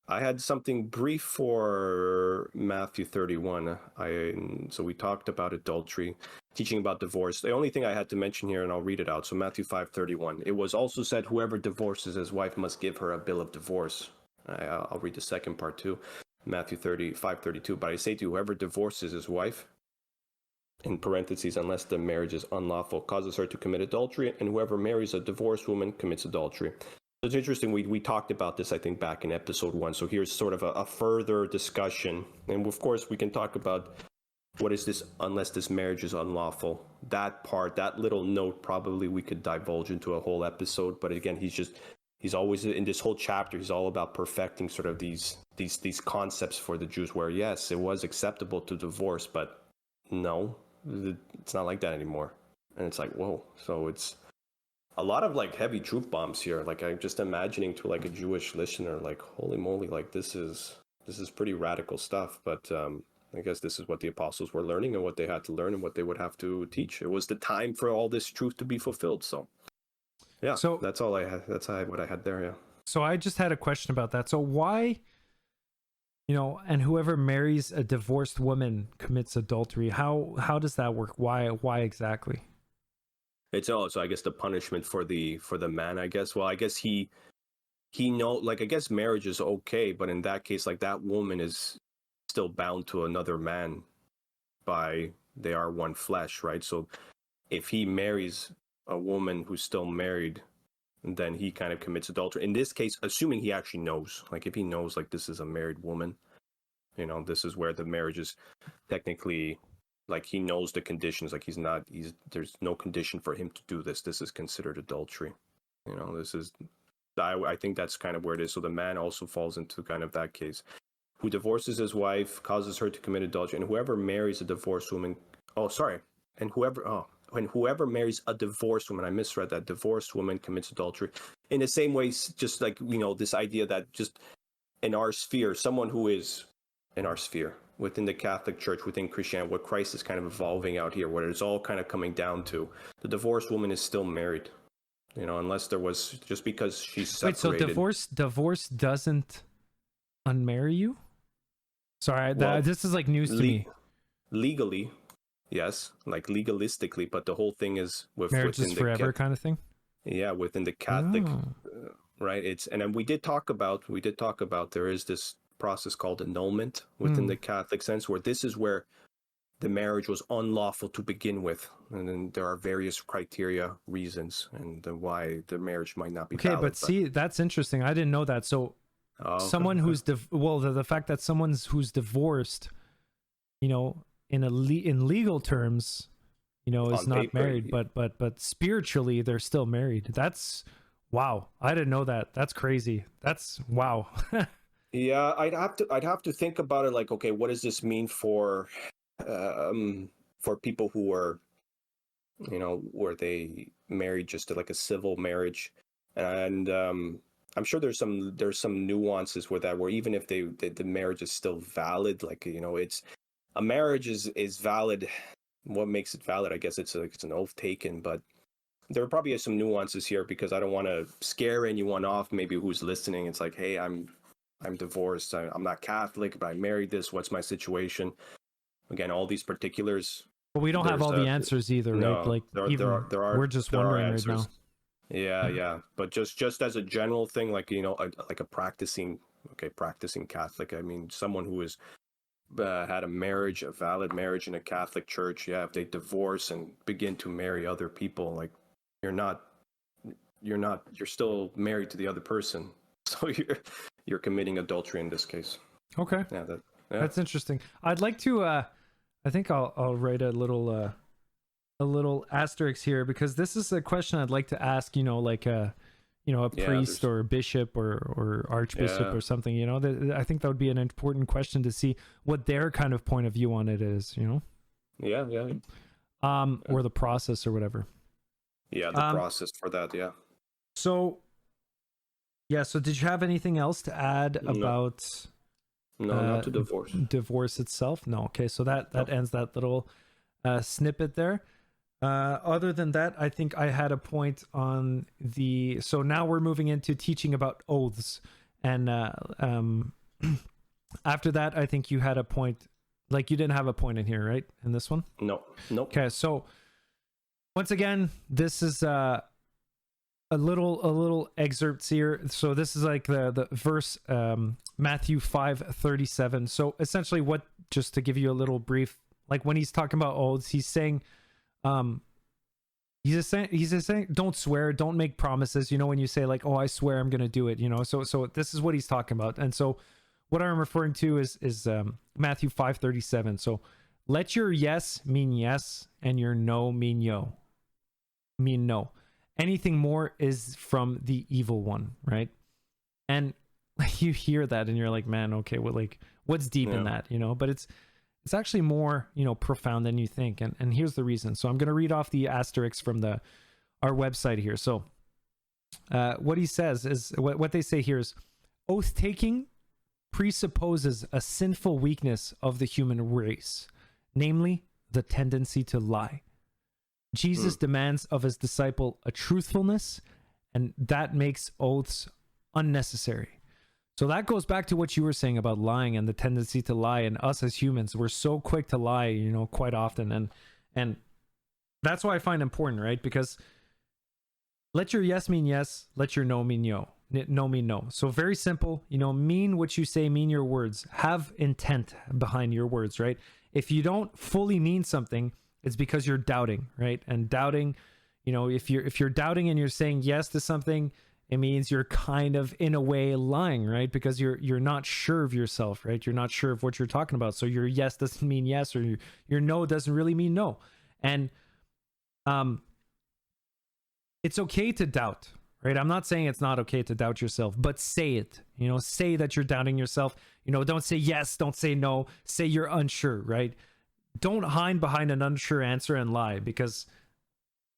I had something brief for Matthew 31. So we talked about adultery, teaching about divorce. The only thing I had to mention here, and I'll read it out. So Matthew 5:31. It was also said, whoever divorces his wife must give her a bill of divorce. I'll read the second part too. Matthew 5:32. But I say to you, whoever divorces his wife, in parentheses, unless the marriage is unlawful, causes her to commit adultery, and whoever marries a divorced woman commits adultery. It's interesting. We talked about this, I think, back in episode 1. So here's sort of a further discussion. And of course, we can talk about what is this unless this marriage is unlawful. That part, that little note, probably we could divulge into a whole episode. But again, he's always in this whole chapter. He's all about perfecting sort of these concepts for the Jews where, yes, it was acceptable to divorce, but no, it's not like that anymore. And it's like, whoa. So it's a lot of like heavy truth bombs here. Like I'm just imagining to like a Jewish listener, like, holy moly, like this is pretty radical stuff. But I guess this is what the apostles were learning and what they had to learn and what they would have to teach. It was the time for all this truth to be fulfilled. So yeah, so that's all I had. That's what I had there. Yeah.
So I just had a question about that. So why, and whoever marries a divorced woman commits adultery. How does that work? Why exactly?
It's also, I guess, the punishment for the man, I guess. Well, I guess he I guess marriage is okay, but in that case, like that woman is still bound to another man they are one flesh, right? So if he marries a woman who's still married, then he kind of commits adultery. In this case, assuming he actually knows, like if he knows like this is a married woman, this is where the marriage is technically, like he knows the conditions, like there's no condition for him to do this. This is considered adultery. I think that's kind of where it is. So the man also falls into kind of that case. Who divorces his wife, causes her to commit adultery, and whoever marries a divorced woman, and whoever marries a divorced woman, I misread that, divorced woman commits adultery. In the same way, just like, this idea that just in our sphere, someone who is in our sphere, within the Catholic Church, within Christianity, what Christ is kind of evolving out here, what it's all kind of coming down to, the divorced woman is still married, unless there was, just because she's separated.
Wait, so divorce doesn't unmarry you? Sorry, this is like news to me.
Legally, yes, like legalistically, but the whole thing is
marriage is forever kind of thing.
Yeah, within the Catholic, right? And then we did talk about there is this process called annulment within the Catholic sense, where this is where the marriage was unlawful to begin with, and then there are various criteria, reasons, and why the marriage might not be valid.
But see, that's interesting. I didn't know that. So someone who's the fact that someone's who's divorced, in legal terms, is not paper, married, but spiritually they're still married. That's wow. I didn't know that. That's crazy. That's wow.
Yeah, I'd have to think about it. Like, okay, what does this mean for people who are, were they married just to like a civil marriage, and I'm sure there's some nuances with that, where even if the marriage is still valid, like, it's a marriage is valid. What makes it valid? I guess it's an oath taken, but there probably is some nuances here, because I don't want to scare anyone off. Maybe who's listening, it's like, hey, I'm divorced. I'm not Catholic, but I married this. What's my situation? Again, all these particulars.
But we don't have all the answers either,
no,
right? Like we're just wondering right now.
Yeah. But just as a general thing, like, like a practicing Catholic. I mean, someone who is had a valid marriage in a Catholic church. Yeah, if they divorce and begin to marry other people, like you're still married to the other person. So you're committing adultery in this case.
Okay. Yeah, that's interesting. I'd like to I think I'll write a little asterisk here, because this is a question I'd like to ask, like a priest or a bishop or archbishop or something, I think that would be an important question to see what their kind of point of view on it is,
Yeah.
Or the process or whatever.
Yeah, the process for that, yeah.
So did you have anything else to add about
not to divorce
itself? No. Okay, so that ends that little snippet there. Other than that, I think I had a point on so now we're moving into teaching about oaths And after that, I think you had a point. Like, you didn't have a point in here, right? In this one?
No, nope.
Okay, so once again, this is a little excerpts here. So this is like the verse, Matthew 5:37. So essentially, what, just to give you a little brief, like when he's talking about oaths, he's saying, he's just saying, don't swear, don't make promises. You know, when you say like, oh, I swear I'm gonna do it. You know, so this is what he's talking about. And so what I'm referring to is Matthew 5:37. So let your yes mean yes, and your no mean no. Anything more is from the evil one, right? And you hear that and you're like, man, okay, well, like, what's deep in that, you know? But it's actually more, you know, profound than you think. And here's the reason. So I'm going to read off the asterisks from our website here. So what he says is, what they say here is, oath taking presupposes a sinful weakness of the human race, namely the tendency to lie. Jesus demands of his disciple a truthfulness, and that makes oaths unnecessary. So that goes back to what you were saying about lying and the tendency to lie. And us as humans, we're so quick to lie, you know, quite often. And that's why I find important, right? Because let your yes mean yes, let your no mean no. No mean no. So very simple, you know, mean what you say, mean your words, have intent behind your words, right? If you don't fully mean something, it's because you're doubting, right? And doubting, you know, if you're doubting and you're saying yes to something, it means you're kind of in a way lying, right? Because you're not sure of yourself, right? You're not sure of what you're talking about. So your yes doesn't mean yes, or your no doesn't really mean no. And it's okay to doubt, right? I'm not saying it's not okay to doubt yourself, but say it. You know, say that you're doubting yourself. You know, don't say yes, don't say no. Say you're unsure, right? Don't hide behind an unsure answer and lie, because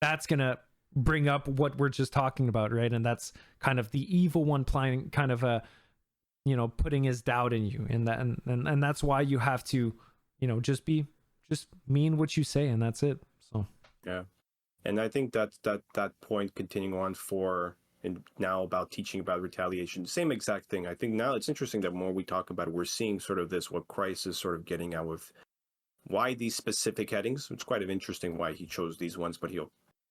that's going to bring up what we're just talking about, right? And that's kind of the evil one playing, kind of you know, putting his doubt in you. And that, and that's why you have to, you know, just mean what you say, and that's it. So,
yeah. And I think that point, continuing on and now about teaching about retaliation, same exact thing. I think now it's interesting that more we talk about it, we're seeing sort of this, what Christ is sort of getting out with why these specific headings. It's quite interesting why he chose these ones, but I'm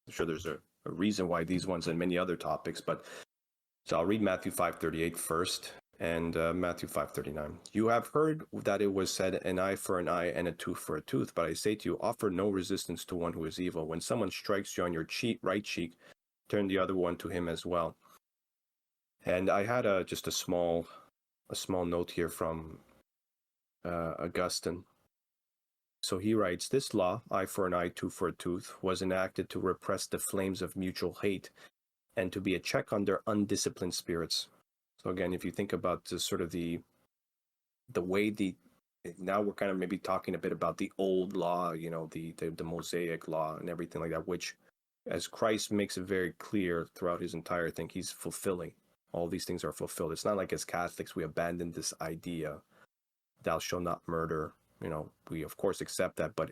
sure there's a reason why these ones and many other topics. But so I'll read Matthew 5:38 first, and Matthew 5:39. You have heard that it was said, an eye for an eye and a tooth for a tooth. But I say to you, offer no resistance to one who is evil. When someone strikes you on your right cheek, turn the other one to him as well. And I had just a small note here from Augustine. So he writes, this law, eye for an eye, tooth for a tooth, was enacted to repress the flames of mutual hate and to be a check on their undisciplined spirits. So again, if you think about the sort of the way now we're kind of maybe talking a bit about the old law, you know, the Mosaic Law and everything like that, which, as Christ makes it very clear throughout his entire thing, he's fulfilling. All these things are fulfilled. It's not like as Catholics we abandon this idea, thou shalt not murder. You know, we of course accept that, but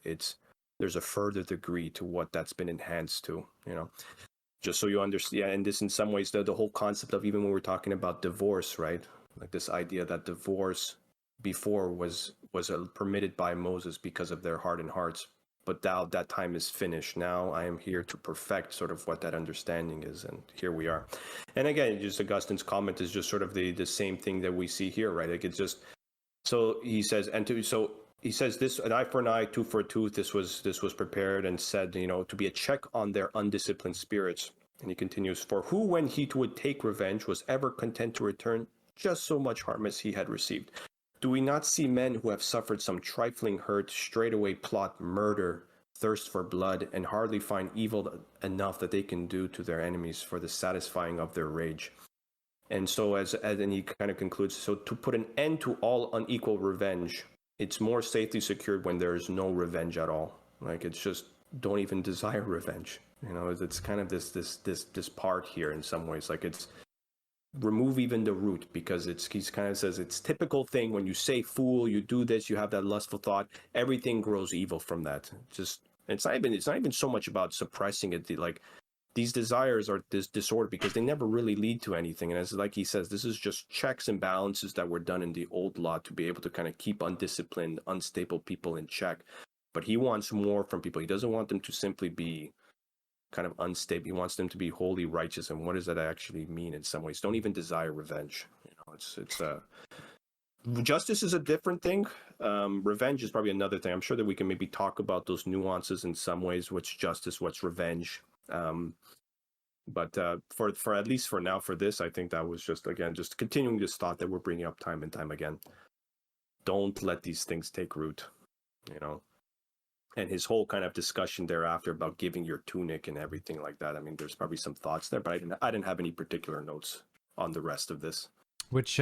there's a further degree to what that's been enhanced to, you know, just so you understand. And this in some ways, the whole concept of, even when we're talking about divorce, right? Like this idea that divorce before was permitted by Moses because of their hardened hearts. But now that time is finished. Now I am here to perfect sort of what that understanding is. And here we are. And again, just Augustine's comment is just sort of the same thing that we see here, right? Like it's just, so he says, he says this, an eye for an eye, tooth for a tooth. This was prepared and said, you know, to be a check on their undisciplined spirits. And he continues, for who, when he would take revenge, was ever content to return just so much harm as he had received? Do we not see men who have suffered some trifling hurt straightway plot murder, thirst for blood, and hardly find evil enough that they can do to their enemies for the satisfying of their rage? And so and he kind of concludes, so to put an end to all unequal revenge, it's more safely secured when there is no revenge at all. Like, it's just, don't even desire revenge. You know, it's kind of this part here in some ways. Like, it's remove even the root, because he's kind of says it's typical thing when you say fool, you do this, you have that lustful thought, everything grows evil from that. It's not even so much about suppressing it. Like, these desires are this disorder because they never really lead to anything. And as like he says, this is just checks and balances that were done in the old law to be able to kind of keep undisciplined, unstable people in check. But he wants more from people. He doesn't want them to simply be kind of unstable. He wants them to be wholly righteous. And what does that actually mean in some ways? Don't even desire revenge. You know, it's justice is a different thing. Revenge is probably another thing. I'm sure that we can maybe talk about those nuances in some ways. What's justice? What's revenge? But for at least for now, for this, I think that was just, again, just continuing this thought that we're bringing up time and time again. Don't let these things take root, you know. And his whole kind of discussion thereafter about giving your tunic and everything like that. I mean, there's probably some thoughts there, but I didn't have any particular notes on the rest of this.
Which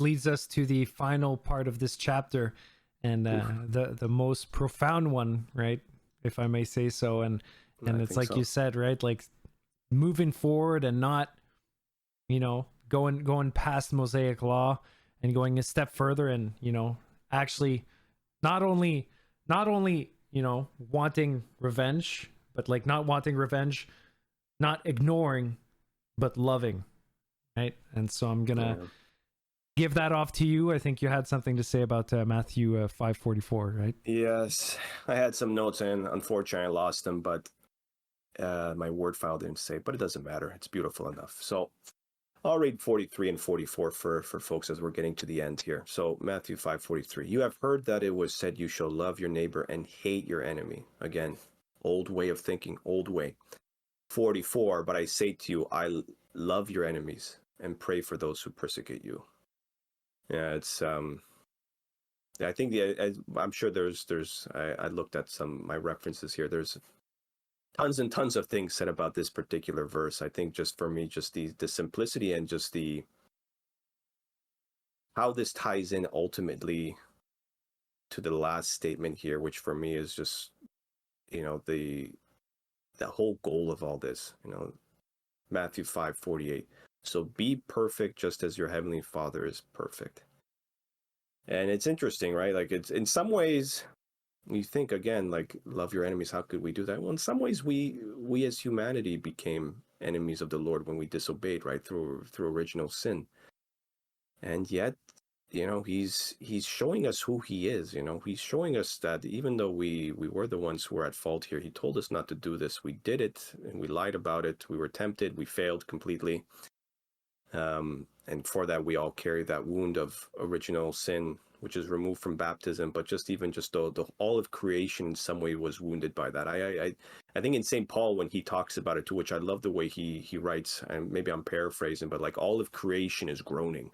leads us to the final part of this chapter, and the most profound one, right? If I may say so. And it's like you said, right? Like moving forward and not, you know, going past Mosaic Law and going a step further, and, you know, actually not only you know, wanting revenge, but like not wanting revenge, not ignoring, but loving, right? And so I'm gonna give that off to you. I think you had something to say about Matthew 5:44, right?
Yes, I had some notes, and unfortunately I lost them, but my Word file didn't save, but it doesn't matter. It's beautiful enough. So I'll read 43 and 44 for folks as we're getting to the end here. So Matthew 5:43. You have heard that it was said, you shall love your neighbor and hate your enemy. Again, old way of thinking, old way. 44. But I say to you, I love your enemies and pray for those who persecute you. Yeah, it's I think I'm sure I looked at my references here. There's tons and tons of things said about this particular verse. I think just for me, just the simplicity and just the how this ties in ultimately to the last statement here, which for me is just, you know, the whole goal of all this, you know, Matthew 5:48. So be perfect just as your heavenly Father is perfect. And it's interesting, right? Like, it's in some ways, you think, again, like, love your enemies. How could we do that? Well, in some ways, we as humanity became enemies of the Lord when we disobeyed, right, through original sin. And yet, you know, he's showing us who he is. You know, he's showing us that even though we were the ones who were at fault here, he told us not to do this. We did it, and we lied about it. We were tempted. We failed completely. And for that, we all carry that wound of original sin, which is removed from baptism. But just the all of creation in some way was wounded by that. I think in St. Paul, when he talks about it too, which I love the way he writes, and maybe I'm paraphrasing, but like all of creation is groaning.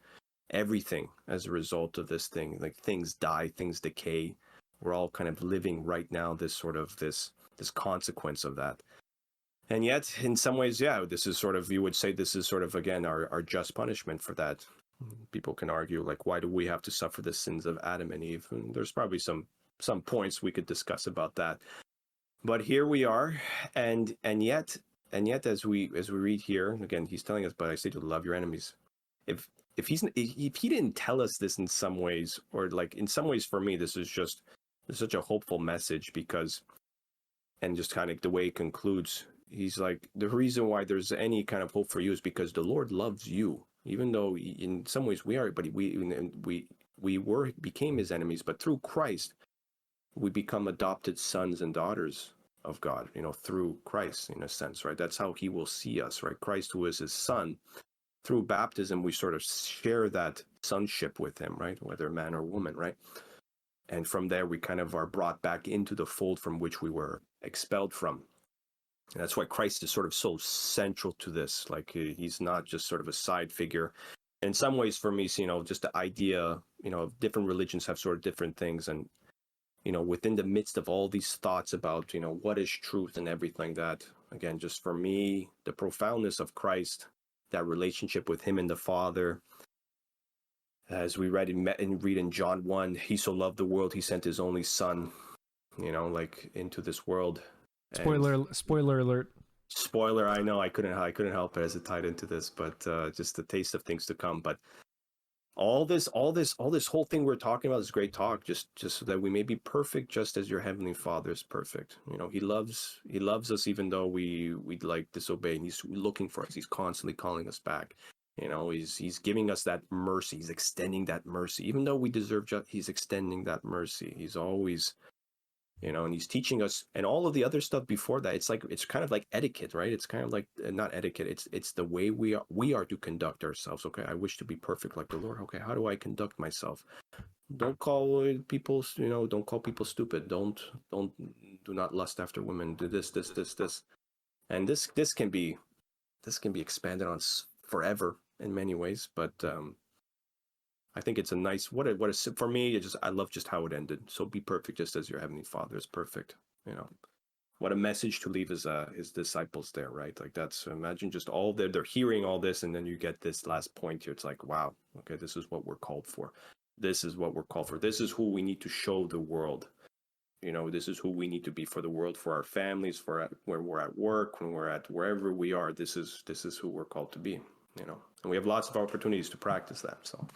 Everything as a result of this thing, like things die, things decay. We're all kind of living right now this consequence of that. And yet, in some ways, yeah, this is sort of, you would say this is sort of, again, our just punishment for that. People can argue, like, why do we have to suffer the sins of Adam and Eve? And there's probably some points we could discuss about that. But here we are, and yet, as we read here, again, he's telling us, but I say to love your enemies. If he didn't tell us this in some ways, or like in some ways for me, this is such a hopeful message, because, and just kind of the way it concludes, he's like, the reason why there's any kind of hope for you is because the Lord loves you, even though in some ways we are, but we became his enemies, but through Christ we become adopted sons and daughters of God, you know, through Christ, in a sense, right? That's how he will see us, right? Christ, who is his son. Through baptism, we sort of share that sonship with him, right? Whether man or woman, right? And from there, we kind of are brought back into the fold from which we were expelled from. And that's why Christ is sort of so central to this. Like, he's not just sort of a side figure. In some ways, for me, you know, just the idea, you know, different religions have sort of different things. And, you know, within the midst of all these thoughts about, you know, what is truth and everything like that, again, just for me, the profoundness of Christ, that relationship with him and the Father, as we read in John 1, he so loved the world, he sent his only son, you know, like, into this world.
Spoiler alert.
Spoiler, I know, I couldn't help it as it tied into this, but just the taste of things to come. But all this whole thing we're talking about is great talk, just so that we may be perfect, just as your heavenly Father is perfect. He loves us even though we like disobey, and he's looking for us. He's constantly calling us back. He's giving us that mercy. He's extending that mercy, even though we deserve he's extending that mercy. He's always, and he's teaching us, and all of the other stuff before that. It's kind of like etiquette, right? It's kind of like not etiquette. It's the way we are to conduct ourselves. Okay, I wish to be perfect like the Lord. Okay, how do I conduct myself? Don't call people, don't call people stupid. Do not lust after women. Do this, and this can be expanded on forever in many ways, but I think it's a nice for me. I love just how it ended. So be perfect, just as your heavenly Father is perfect. What a message to leave his disciples there, right? Like imagine just all they're hearing all this, and then you get this last point here. It's like, wow, okay, this is what we're called for. This is what we're called for. This is who we need to show the world. This is who we need to be for the world, for our families, when we're at work, when we're at wherever we are. This is who we're called to be. And we have lots of opportunities to practice that. So.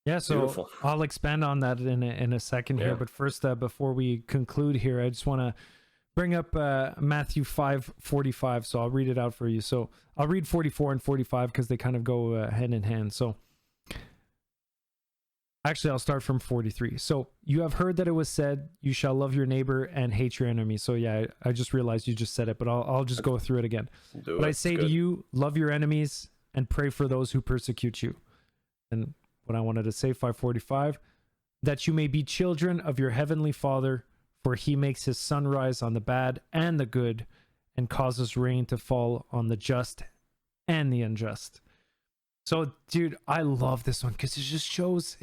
Yeah,
so beautiful. I'll expand on that in a second here, but first, before we conclude here, I just want to bring up Matthew 5:45. So I'll read it out for you. So I'll read 44 and 45 because they kind of go hand in hand. So actually, I'll start from 43. So you have heard that it was said, you shall love your neighbor and hate your enemy. So yeah, I just realized you just said it, but I'll just go through it again. But I say to you, love your enemies and pray for those who persecute you. And what I wanted to say, 5:45, that you may be children of your heavenly Father, for he makes his sun rise on the bad and the good, and causes rain to fall on the just and the unjust. So, dude, I love this one because it just shows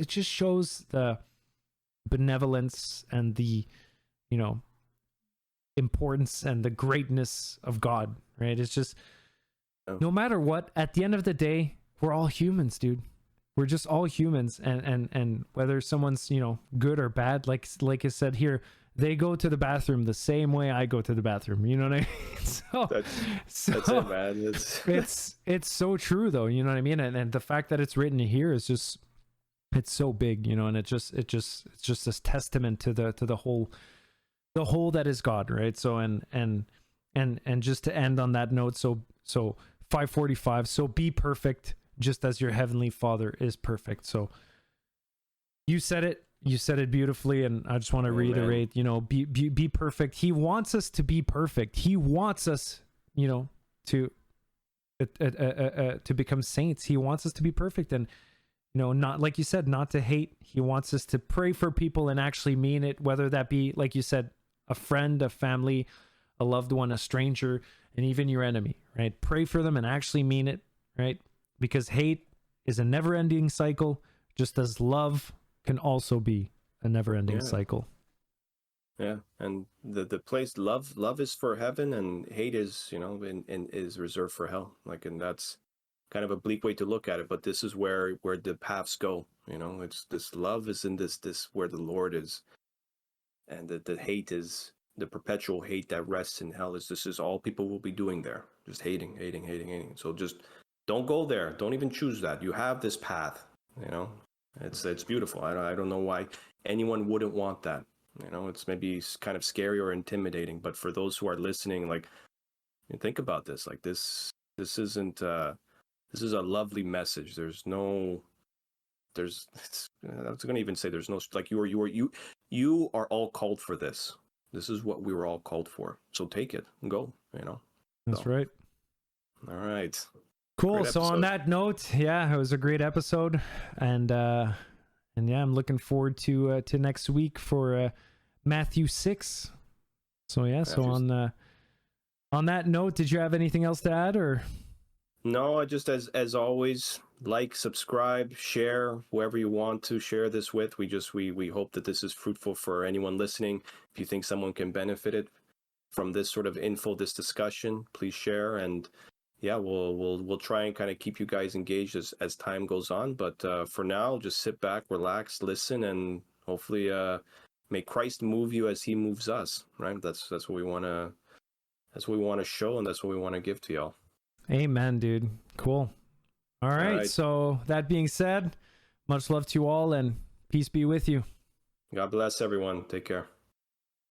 the benevolence and the, importance and the greatness of God, right? It's just, no matter what, at the end of the day, we're all humans, dude. We're just all humans, and whether someone's, good or bad, like I said here, they go to the bathroom the same way I go to the bathroom. You know what I mean? That's it, man. It's so true, though. You know what I mean? And the fact that it's written here is just, it's so big, and it's just this testament to the whole that is God, right? So and just to end on that note, so 5:45. So be perfect, just as your heavenly Father is perfect. So you said it beautifully, and I just want to reiterate, be perfect. He wants us to be perfect. He wants us, to become saints. He wants us to be perfect, and not, like you said, not to hate. He wants us to pray for people and actually mean it, whether that be, like you said, a friend, a family, a loved one, a stranger, and even your enemy, right? Pray for them and actually mean it, right? Because hate is a never-ending cycle, just as love can also be a never-ending cycle.
Yeah, and the place love is for heaven, and hate is is reserved for hell. And that's kind of a bleak way to look at it, but this is where the paths go. It's this love is in this where the Lord is, and the hate is the perpetual hate that rests in hell. This is all people will be doing there, just hating. So just don't go there. Don't even choose that. You have this path. It's beautiful. I don't know why anyone wouldn't want that. It's maybe kind of scary or intimidating, but for those who are listening, think about this. This isn't. This is a lovely message. I was going to even say there's no, you are all called for this. This is what we were all called for. So take it and go.
That's right.
All right.
Cool. So on that note, it was a great episode, and I'm looking forward to next week for Matthew 6. So so on that note, did you have anything else to add, or?
No, I just as always, like, subscribe, share whoever you want to share this with. We hope that this is fruitful for anyone listening. If you think someone can benefit it from this sort of info, this discussion, please share. And we'll try and kind of keep you guys engaged as time goes on. But for now, just sit back, relax, listen, and hopefully may Christ move you as he moves us, right? That's what we want to show, and that's what we want to give to y'all.
Amen, dude. Cool. All right.
right.
So that being said, much love to you all and peace be with you.
God bless everyone. Take care.